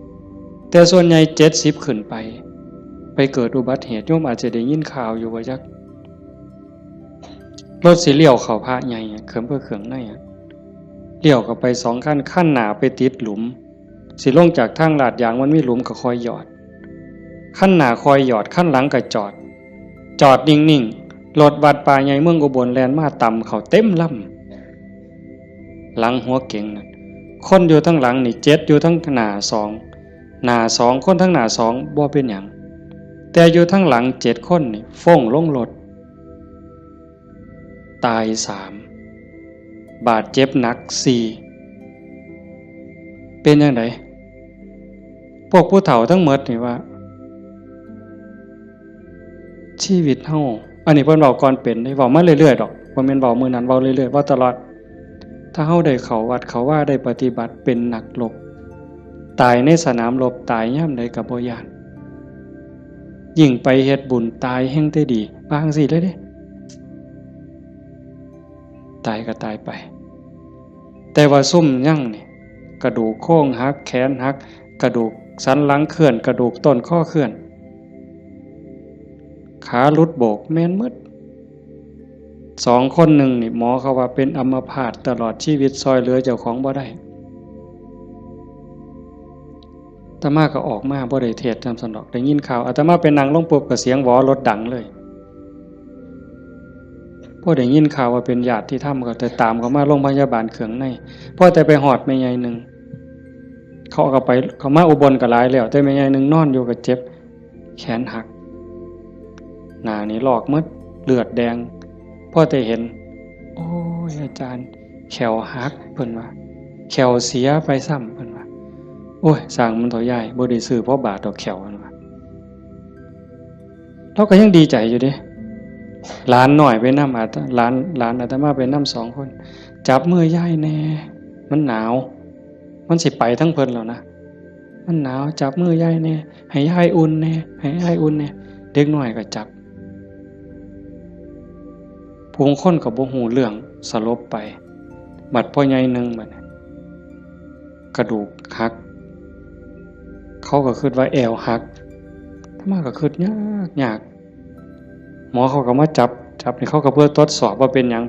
A: 60แต่ส่วนใหญ่70ขึ้นไปเกิดอุบัติเหตุโยมอาจจะได้ยินข่าวอยู่ว่าจักรถสิเลี้ยวเข้าพระใหญ่เขื่อนเพื่อเขื่องในเลี้ยวเข้าไป2ขั้นหน้าไปติดหลุมสิลงจากทางลาดยางมันมีหลุมก็คอยหยอดขั้นหน้าคอยหยอดขั้นหลังก็จอดนิ่งๆรถวัดป่าใหญ่เมืองอุบลแล่นมาต่ำเข้าเต็มลำหลังหัวเก๋งนั่นคนอยู่ทั้งหลังนี่7อยู่ทั้งหน้า2คนทั้งหน้า2บ่เป็นหยังแต่อยู่ทั้งหลัง7คนนี่ฟ้องลงรถตาย3บาดเจ็บหนัก4เป็นจังไดพวกผู้เฒ่าทั้งหมดนี่ว่าชีวิตเฮาอันนี้เพิ่นเว้าก่อนเป็นได้เว้ามาเรื่อยๆดอกบ่แม่นเว้ามื้อนั้นเว้าเรื่อยๆเว้าตลอดถ้าเฮาได้เข้าวัดเข้าว่าได้ปฏิบัติเป็นนักรบตายในสนามรบตายยามใดก็บ่ย้านยิ่งไปเฮ็ดบุญตายแห่งแต่ดีบางสิเลยเด้ตายก็ตายไปแต่ว่าซุ่มยั่งนี่กระดูกโค้งหักแขนหักกระดูกสันหลังเคลื่อนกระดูกต้นข้อเคลื่อนขาหลุดโบกแม่นหมด2คนหนึ่งนี่หมอเขาว่าเป็นอัมพาตตลอดชีวิตซอยเหลือเจ้าของบ่ได้อาตมาก็ออกมาบ่ได้เทศน์จำสนอกได้ยินข่าวอาตมาไปนั่งลงปุ๊บก็เสียงหวอรถดังเลยพอได้ยินข่าวว่าเป็นญาติที่ทำก็แต่ตามเขามาโรงพยาบาลเขืองในพอแต่ไปหอดแม่ใหญ่นึงเขาก็ไปเขามาอุบลก็หลายแล้วแต่แม่ใหญ่นึงนอนอยู่ก็เจ็บแขนหักหน้านี่ลอกหมดเลือดแดงพอแต่เห็นโอ้ยอาจารย์แขวหักเพิ่นว่าแขวเสียไปซ้ำเพิ่นว่าโอ้ยสร้างมันต่อใหญ่บ่ได้ซื้อเพราะบาทดอกแขวเพิ่นว่าเราก็ยังดีใจอยู่เด้หลานหน่อยไปนำหลานอาตมาไปนำ2คนจับมือยายแน่มันหนาวมันสิไปทั้งเพิ่นแล้วนะมันหนาวจับมือยายแน่ให้ยายอุ่นแน่ให้ยายอุ่นแน่เด็กน้อยก็จับผู้คนก็บ่ฮู้เรื่องสลบไปบัดพ่อใหญ่นึงบัดกระดูกหักเขาก็คิดว่าแอวหักถ้ามาก็คิดยากหมอเขาก็มาจับนี่เขาก็เพื่อทดสอบว่าเป็นหยัง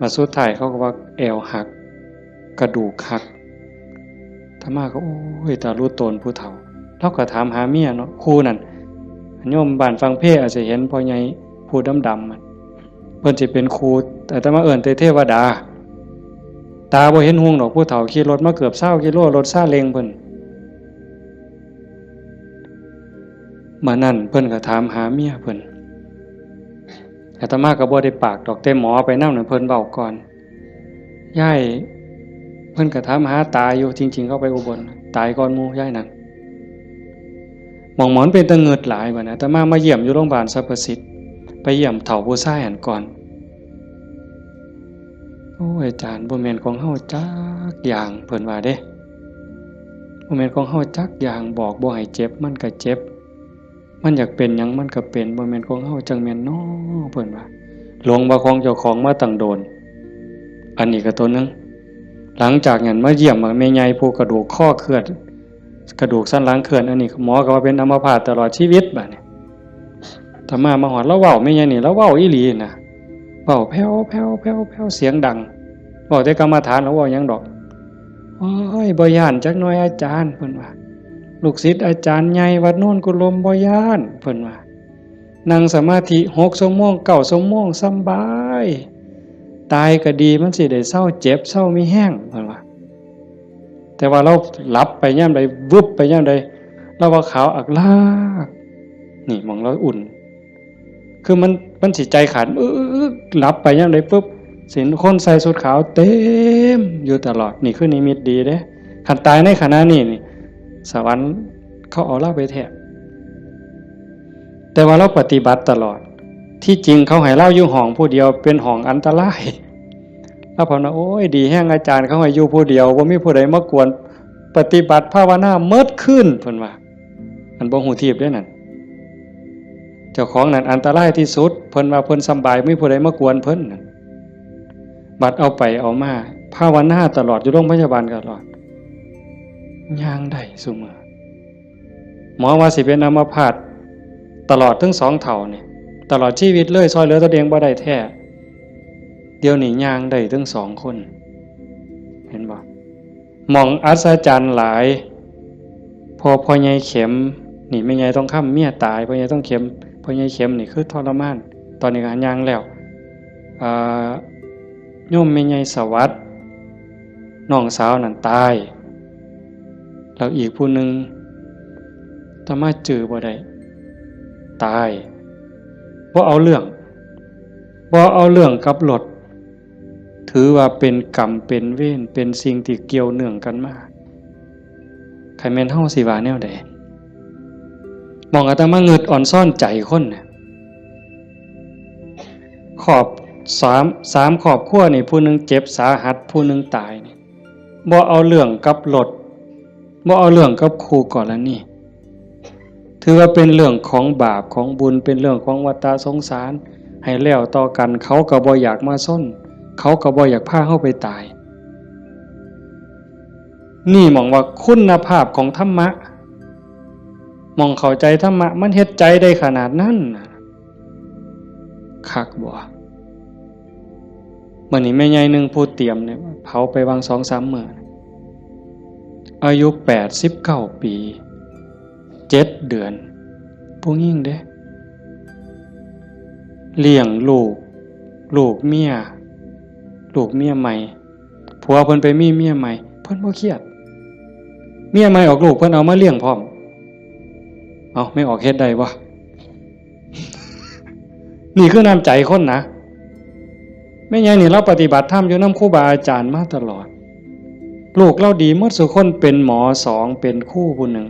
A: มาสุดท้ายเขาก็ว่าแอวหักกระดูกหักธรรมาก็โอ้ยตารู้ตนผู้เฒ่าเราก็ถามหาเมียเนาะครูนั่นโยมบ้านฟังเพลอาจจะเห็นพ่อใหญ่ผู้ดำๆมันเพิ่นสิเป็นครูแต่ธรรมาเอิ้นแต่เทวดาตาบ่เห็นห่วงดอกผู้เฒ่าขี่รถมาเกือบ20กิโลรถซาเล้งเพิ่นมานั่นเพิ่นก็ถามหาเมียเพิ่นอาตมาก็บ่ได้ปากดอกแต่หมอไปนำนั่นเพิ่นเว้าก่อนยายเพิ่นก็ถามหาตาอยู่จริงๆเขาไปอุบลตายก่อนหมู่ยายนั่นหมองหมอนเป็นตะเงิดหลายบัดน่ะอาตมาเยี่ยมอยู่โรงพยาบาลสรรพสิทธิ์ไปเยี่ยมเฒ่าผู้ชายหันก่อนโอ้ยอาจารย์บ่แม่นของเฮาจักอย่างเพิ่นว่าเด้บ่แม่นของเฮาจักอย่างบอกบ่ให้เจ็บมันก็เจ็บมันอยากเป็นหยังมันก็เป็นบ่แม่นของเฮาจังแม่นน้อเพิ่นว่าหลงว่าของเจ้าของมาตั้งโดนอันนี้ก็ตัวนึงหลังจากนั้นมาเยี่ยมแม่ใหญ่ผู้กระดูกข้อเคลื่อนกระดูกสันหลังเคลื่อนอันนี้หมอก็ว่าเป็นอัมพาตตลอดชีวิตบัดนี้ถ้ามาฮอดแล้วเว้าแม่ใหญ่นี่แล้วเว้าอีหลีน่ะเว้าแผ่วๆๆๆเสียงดังเว้าแต่กรรมฐานแล้วเว้าหยังดอกโอ้ยบ่ย้านจักหน่อยอาจารย์เพิ่นว่าลูกศิษย์อาจารย์ใหญ่วัดโน่นกุลมบ่ย้านเพิ่นว่านั่งสมาธิ6 ชั่วโมง9 ชั่วโมงสำบายตายก็ดีมันสิได้เศร้าเจ็บเศร้ามีแห้งเพิ่นว่าแต่ว่าเราหลับไปยามใดวึบไปยามใดเราว่าขาวอักลากนี่มองเราอุ่นคือมันสิใจขาดหลับไปยามใดปุ๊บสิคนใส่ชุดขาวเต็มอยู่ตลอดนี่คือนิมิตดีเด้คันตายในขณะนี้นี่สวรรค์เขาเอาเราไปแท้แต่ว่าเราปฏิบัติตลอดที่จริงเขาให้เราอยู่ห้องผู้เดียวเป็นห้องอันตรายแล้วพอนะโอ้ยดีแห้งอาจารย์เขาให้อยู่ผู้เดียวบ่มีผู้ใดมากวนปฏิบัติภาวนาเมิดขึ้นเพิ่นว่าอันบ่ฮู้ทิพย์เด้นั่นเจ้าของนั่นอันตรายที่สุดเพิ่นว่าเพิ่นสำบายบ่มีผู้ใดมากวนเพิ่นนั่นบัดเอาไปเอามาภาวนาตลอดอยู่โรงพยาบาลตลอดย่างได้ซุมื้อหมอว่าสิเป็นอัมพาตตลอดทั้ง2เท่านี่ตลอดชีวิตเลยซอยเหลือตัวเองบ่ได้แท้เดี๋ยวนี้ย่างได้ทั้ง2คนเห็นบ่มองอัศจรรย์หลายพอใหญ่เข็มนี่แม่ใหญ่ต้องค้ำเมียตายพ่อใหญ่ต้องเข็มพ่อใหญ่เข็มนี่คือทรมานตอนนี้ก็ย่างแล้วโยมแม่ใหญ่สวัสดิ์น้องสาวนั่นตายแล้วอีกผู้นึงธรรมะจือบ่ได้ตายบ่เอาเรื่องกับรถถือว่าเป็นกรรมเป็นเวรเป็นสิ่งที่เกี่ยวเนื่องกันมาใครแม่นเฮาสิว่าแนวใดมองอาตมาเงิดอ่อนซ่อนใจคนน่ะขอบ3ครอบครัวนี่ผู้นึงเจ็บสาหัสผู้นึงตายนี่บ่เอาเรื่องกับรถบ่เอาเรื่องกับครูกรณีถือว่าเป็นเรื่องของบาปของบุญเป็นเรื่องของวัฏสงสารให้แล้วต่อกันเขาก็บ่อยากมาซ่อนเขาก็บ่อยากพาเฮาไปตายนี่มองว่าคุณภาพของธรรมะมองเข้าใจธรรมะมันเฮ็ดใจได้ขนาดนั้นคักบ่มื้อนี้แม่ใหญ่นึงผู้เตรียมเนี่ยเผาไปวาง 2-3 มื้ออายุ89 ปี7 เดือนผู้หญิงเด้เลี้ยงลูกเมียใหม่ผัวเพิ่นไปมีเมียใหม่เพิ่นบ่เครียดเมียใหม่ออกลูกเพิ่นเอามาเลี้ยงพร้อมเอาไม่ออกเฮ็ดได้บ่ นี่คือน้ำใจคนนะแม่ใหญ่นี่เราปฏิบัติธรรมอยู่นำครูบาอาจารย์มาตลอดลูกเราดีหมดทุกคนเป็นหมอ2เป็นครูผู้หนึ่ง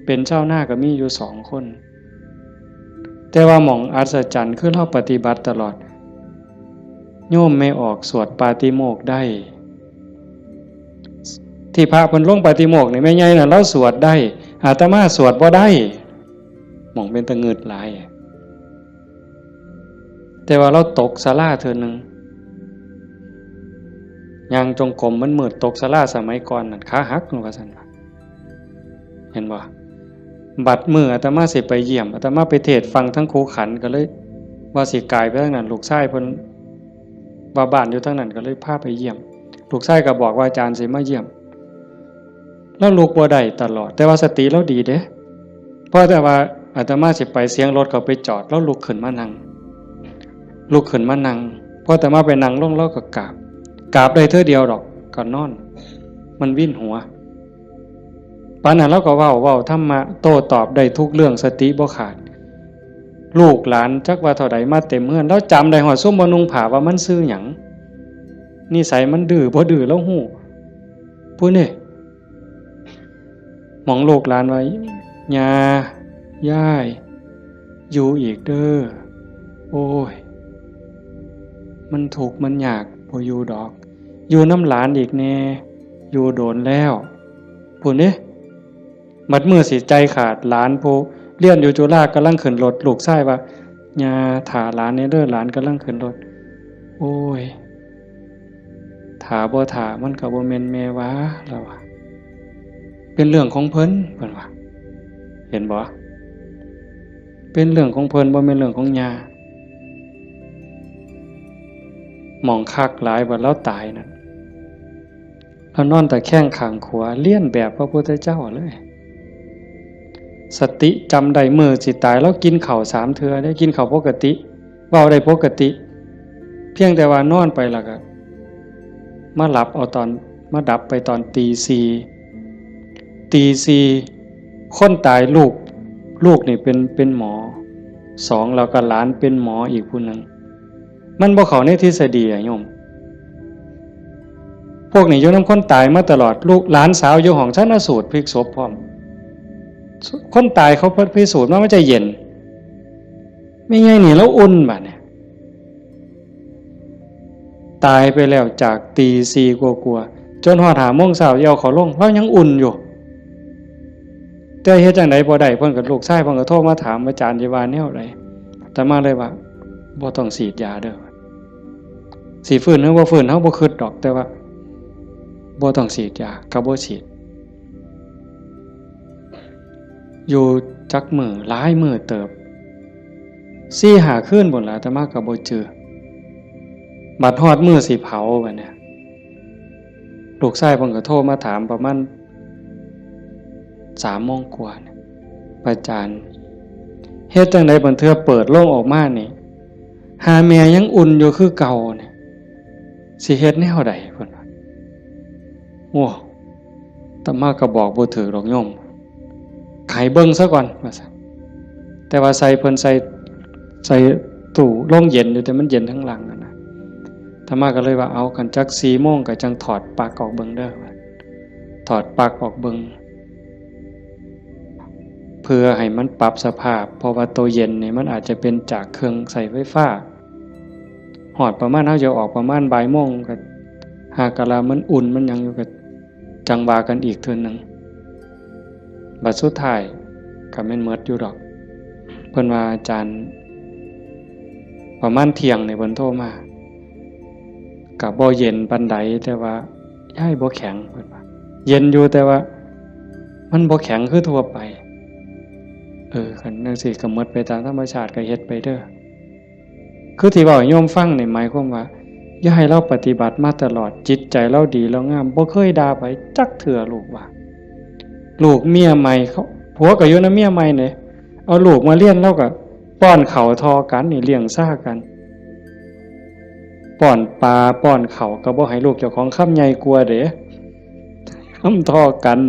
A: เป็นเจ้าหน้าก็มีอยู่2คนแต่ว่าหม่องอัศจรรย์คือเราปฏิบัติตลอดโยมไม่ออกสวดปาติโมกข์ได้ที่พระเพิ่นลงปาติโมกข์นี่แม่ใหญ่น่ะเราสวดได้อาตมาสวดบ่ได้หม่องเป็นตะงึดหลายแต่ว่าเราตกศาลาเทื่อนึงย่างจงกรมมันมืดตกศาลาสมัยก่อนนั่นขาหักว่าซั่นเห็นบ่บัดมื้ออาตมาสิไปเยี่ยมอาตมาไปเทศน์ฟังทั้งครูขันก็เลยว่าสิกายไปทางนั้นลูกชายเพิ่น ว่าบ้านอยู่ทั้งนั้นก็เลยพาไปเยี่ยมลูกชายก็บอกว่าอาจารย์สิมาเยี่ยมแล้วลูกบ่ได้ตลอดแต่ว่าสติเราดีเด้เพราะแต่ว่าอาตมาสิไปเสียงรถเขาไปจอดแล้วลุกขึ้นมานั่งพอแต่มาไปนั่งลงแล้วก็กราบได้เท่าเดียวดอกก็นอนมันวิ่นหัวปานนั้นเราก็เว้าธรรมะโต้ตอบได้ทุกเรื่องสติบ่ขาดลูกหลานจักว่าเท่าใดมาเต็มเฮือนแล้วจำได้ฮอดซุมบ่นุ่งผ้าว่ามันชื่อหยังนิสัยมันดื้อบ่ดื้อแล้วฮู้ผู้นี่หมองลูกหลานไว้ย่าย่ายอยู่อีกเด้อโอ้ยมันทุกข์มันยากบ่อยู่ดอกอยู่น้ำหลานอีกแน่อยู่โดนแล้วผู้นี่มัดมือสิใจขาดหลานผู้เรียนอยู่จุฬากำลังขึ้นรถลูกชายว่าย่าถ่าหลานเนี่ยเด้อหลานกำลังขึ้นรถโอ้ยถ่าบ่ถ่ามันก็บ่แม่นแม่วะแล้วว่าเป็นเรื่องของเพิ่นว่าเห็นบ่เป็นเรื่องของเพิ่นบ่แม่นเรื่องของย่าหมองคักหลายว่าแล้วตายนั่นแล้วนอนแต่แข้งข้างขวาเลียนแบบพระพุทธเจ้าเลยสติจำได้มือสิตายแล้วกินข้าว3เทื่อได้กินข้าวปกติเว้าได้ปกติเพียงแต่ว่านอนไปแล้วก็มาหลับเอาตอนมาดับไปตอนตี 4คนตายลูกนี่เป็นหมอ2แล้วก็หลานเป็นหมออีกผู้นึงมันบ่เข้าในทฤษฎีอะโยมพวกนี้อยู่นำคนตายมาตลอดลูกหลานสาวอยู่ห้องชันสูตรพลิกศพพร้อมคนตายเขาพิสูจน์ว่ามันจะเย็นไม่ไงนี่แล้วอุ่นบัดเนี่ยตายไปแล้วจากตี 4กว่าๆจนฮอด 5 โมงเช้าเอาเขาลงแล้วยังอุ่นอยู่แต่เฮ็ดจังได๋บ่ได้เพิ่นก็ลูกชายเพิ่นก็โทรมาถามอาจารย์สิว่าแนวใดแต่มาเลยว่าบ่ต้องฉีดยาเด้อสิฟื้นหรือบ่ฟื้นเฮาบ่คิดดอกแต่ว่าบ่ต้องฉีดยาก็บ่ฉีดอยู่จักมือหลายมือเติบ4-5 คืนพุ่นล่ะแต่มาก็บ่เจอบัดฮอดมื้อสิเผาบัดเนี่ยลูกชายเพิ่นก็โทรมาถามประมาณ3 โมงกว่าเนี่ยอาจารย์เฮ็ดจังได๋บัดเทื่อเปิดโลงออกมานี่หาแม่ยังอุ่นอยู่คือเก่าเนี่ยสิเฮ็ดแนวใดเพิ่นว่าโอ้อาตมาก็บอกบ่ถูกดอกโยมไขเบิ่งซะก่อนว่าซั่นแต่ว่าใส่เพิ่นใส่ตู้โรงเย็นอยู่แต่มันเย็นทั้งหลังนะอาตมาก็เลยว่าเอากันจัก 4 โมงก็จังถอดปลั๊กออกเบิ่งเด้อถอดปลั๊กออกเบิ่งเพื่อให้มันปรับสภาพเพราะว่าตัวเย็นนี่มันอาจจะเป็นจากเครื่องใส่ไฟฟ้าหอดประมาณเฮาจะออกประมาณบ่ายโมงก็หากะลามันอุ่นมันยังอยู่ก็จังว่ากันอีกเทื่อนึงบัดสุดท้ายก็แม่นหมดอยู่ดอกเพิ่นว่าอาจารย์ประมาณเที่ยงนี่เพิ่นโทรมาก็บ่เย็นปานใดแต่ว่าย้ายบ่แข็งเพิ่นว่าเย็นอยู่แต่ว่ามันบ่แข็งคือทั่วไปคันจังซี่ก็หมดไปตามธรรมชาติก็เฮ็ดไปเด้อคือที่เว้าให้โยมฟังนี่หมายความว่าอย่าให้เราปฏิบัติมาตลอดจิตใจเราดีแล้วงามบ่เคยด่าไผจักเทื่อลูกว่าลูกเมียใหม่เขาผัวก็อยู่นำเมียใหม่นี่เอาลูกมาเลี้ยงแล้วก็ป้อนข้าวทอกันนี่เลี้ยงซ่ากันป้อนปลาป้อนข้าวก็บ่ให้ลูกเจ้าของคำใหญ่กลัวเด้คำทอกัน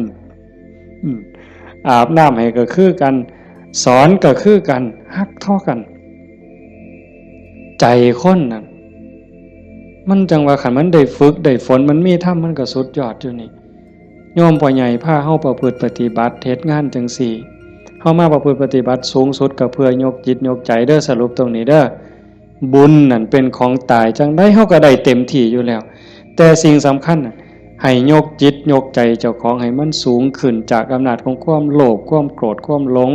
A: อาบน้ำให้ก็คือกันสอนก็คือกันฮักทอกันใจคนน่ะมันจังว่าคันมันได้ฝึกได้ฝนมันมีธรรมมันก็สุดยอดอยู่นี่โยมพ่อใหญ่พาเฮาประพฤติปฏิบัติเฮ็ดงานจังซี่เฮามาประพฤติปฏิบัติสูงสุดก็เพื่อยกจิตยกใจเด้อสรุปตรงนี้เด้อบุญนั่นเป็นของตายจังได๋เฮาก็ได้เต็มที่อยู่แล้วแต่สิ่งสำคัญน่ะให้ยกจิตยกใจเจ้าของให้มันสูงขึ้นจากอำนาจของความโลภความโกรธความหลง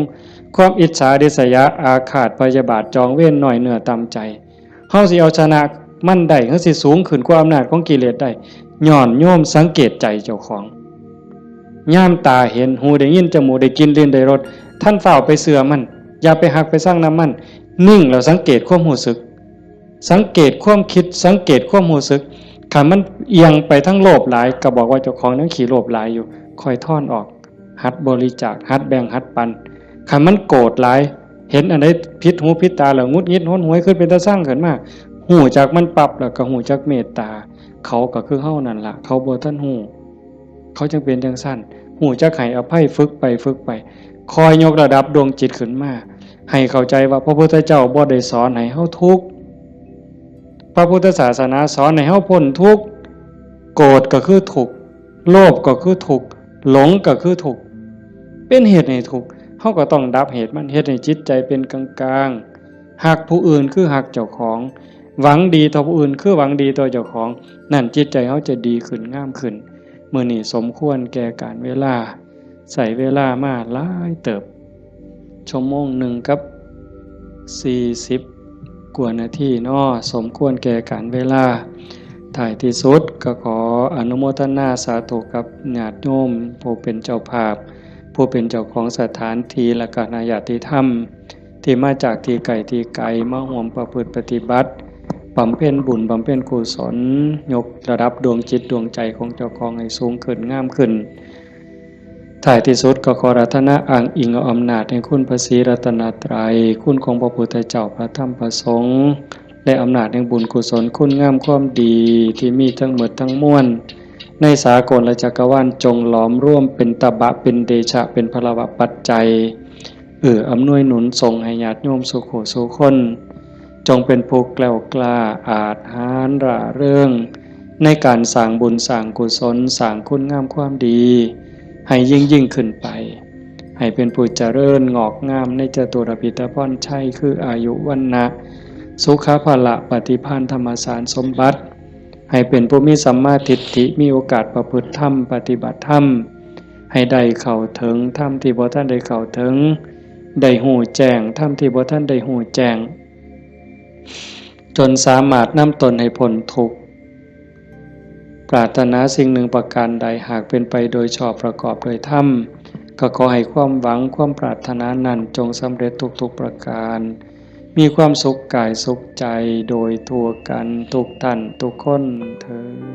A: ความอิจฉาริษยาอาฆาตพยาบาทจองเวรน้อยเนื้อต่ำใจเฮาสิเอาชนะมันได้เฮาสิสูงขึ้นกว่าอำนาจของกิเลสได้ย้อนโยมสังเกตใจเจ้าของย่ามตาเห็นหูได้ยินจมูกได้กินลิ้นได้รสท่านเฝ้าไปเสื่อมันอย่าไปหักไปสร้างน้ำมันนิ่งแล้วสังเกตความรู้สึก สังเกตความคิดสังเกตความรู้สึกถ้ามันเอียงไปทั้งโลภหลายก็บอกว่าเจ้าของนั้นขี้โลภหลายอยู่ค่อยถอนออกหัดบริจาคหัดแบ่งหัดปันถ้ามันโกรธหลายเห็นอันใดผิดหูผิดตาแล้วงุดงิดห้นหวยขึ้นเป็นตาสร้างขึ้นมาหูจากมันปรับแล้วก็หูจากเมตตาเขาก็คือเฮานั่นล่ะเขาบ่ทันหูเขาจึงเป็นจังซั่นหูจักให้อภัยฝึกไปคอยยกระดับดวงจิตขึ้นมาให้เข้าใจว่าพระพุทธเจ้าบ่ได้สอนให้เฮาทุกข์พระพุทธศาสนาสอนให้เฮาพ้นทุกข์โกรธก็คือทุกข์โลภก็คือทุกข์หลงก็คือทุกข์เป็นเหตุให้ทุกข์เฮาก็ต้องดับเหตุมันเฮ็ดให้จิตใจเป็นกลางๆฮักผู้อื่นคือฮักเจ้าของหวังดีต่อผู้อื่นคือหวังดีต่อเจ้าของนั่นจิตใจเฮาจะดีขึ้นงามขึ้นมื้อนี้สมควรแก่การเวลาใส่เวลามาหลายเติบชั่วโมงหนึ่งกับ40กว่านาทีเนาะสมควรแก่การเวลาท้ายที่สุดก็ขออนุโมทนาสาธุกับญาติโยมผู้เป็นเจ้าภาพผู้เป็นเจ้าของสถานที่และก็ญาติธรรมที่มาจากที่ไกลมาร่วมประพฤติปฏิบัติบำเพ็ญบุญบำเพ็ญกุศลยกระดับดวงจิตดวงใจของเจ้าของให้สูงขึ้นงามขึ้นท้ายที่สุดก็ขออาราธนาอ้างอิงเอาอำนาจแห่งคุณพระศรีรัตนตรัยคุณของพระพุทธเจ้าพระธรรมพระสงฆ์และอำนาจแห่งบุญกุศลคุณงามความดีที่มีทั้งหมดทั้งมวลในสากลและจักรวาลจงหลอมร่วมเป็นตบะเป็นเดชะเป็นพลวะปัจจัยอำนวยหนุนส่งให้ญาติโยมสุขสุขคนจงเป็นผู้แกล้วกล้าอาจหาญร่าเริงในการสร้างบุญสร้างกุศลสร้างคุณงามความดีให้ยิ่งขึ้นไปให้เป็นผู้เจริญงอกงามในจตุรพิธพรชัยคืออายุวรรณะสุขภาละปฏิภาณธรรมสารสมบัติให้เป็นผู้มีสัมมาทิฏฐิมีโอกาสประพฤติธรรมปฏิบัติธรรมให้ได้เข้าถึงธรรมที่บ่ทันได้เข้าถึงได้หูแจ้งธรรมที่บ่ทันได้หูแจ้งจนสามารถนำตนให้พ้นทุกข์ปรารถนาสิ่งหนึ่งประการใดหากเป็นไปโดยชอบประกอบโดยธรรมก็ขอให้ความหวังความปรารถนานั้นจงสำเร็จทุกๆประการมีความสุขกายสุขใจโดยทั่วกันทุกท่านทุกคนเทอญ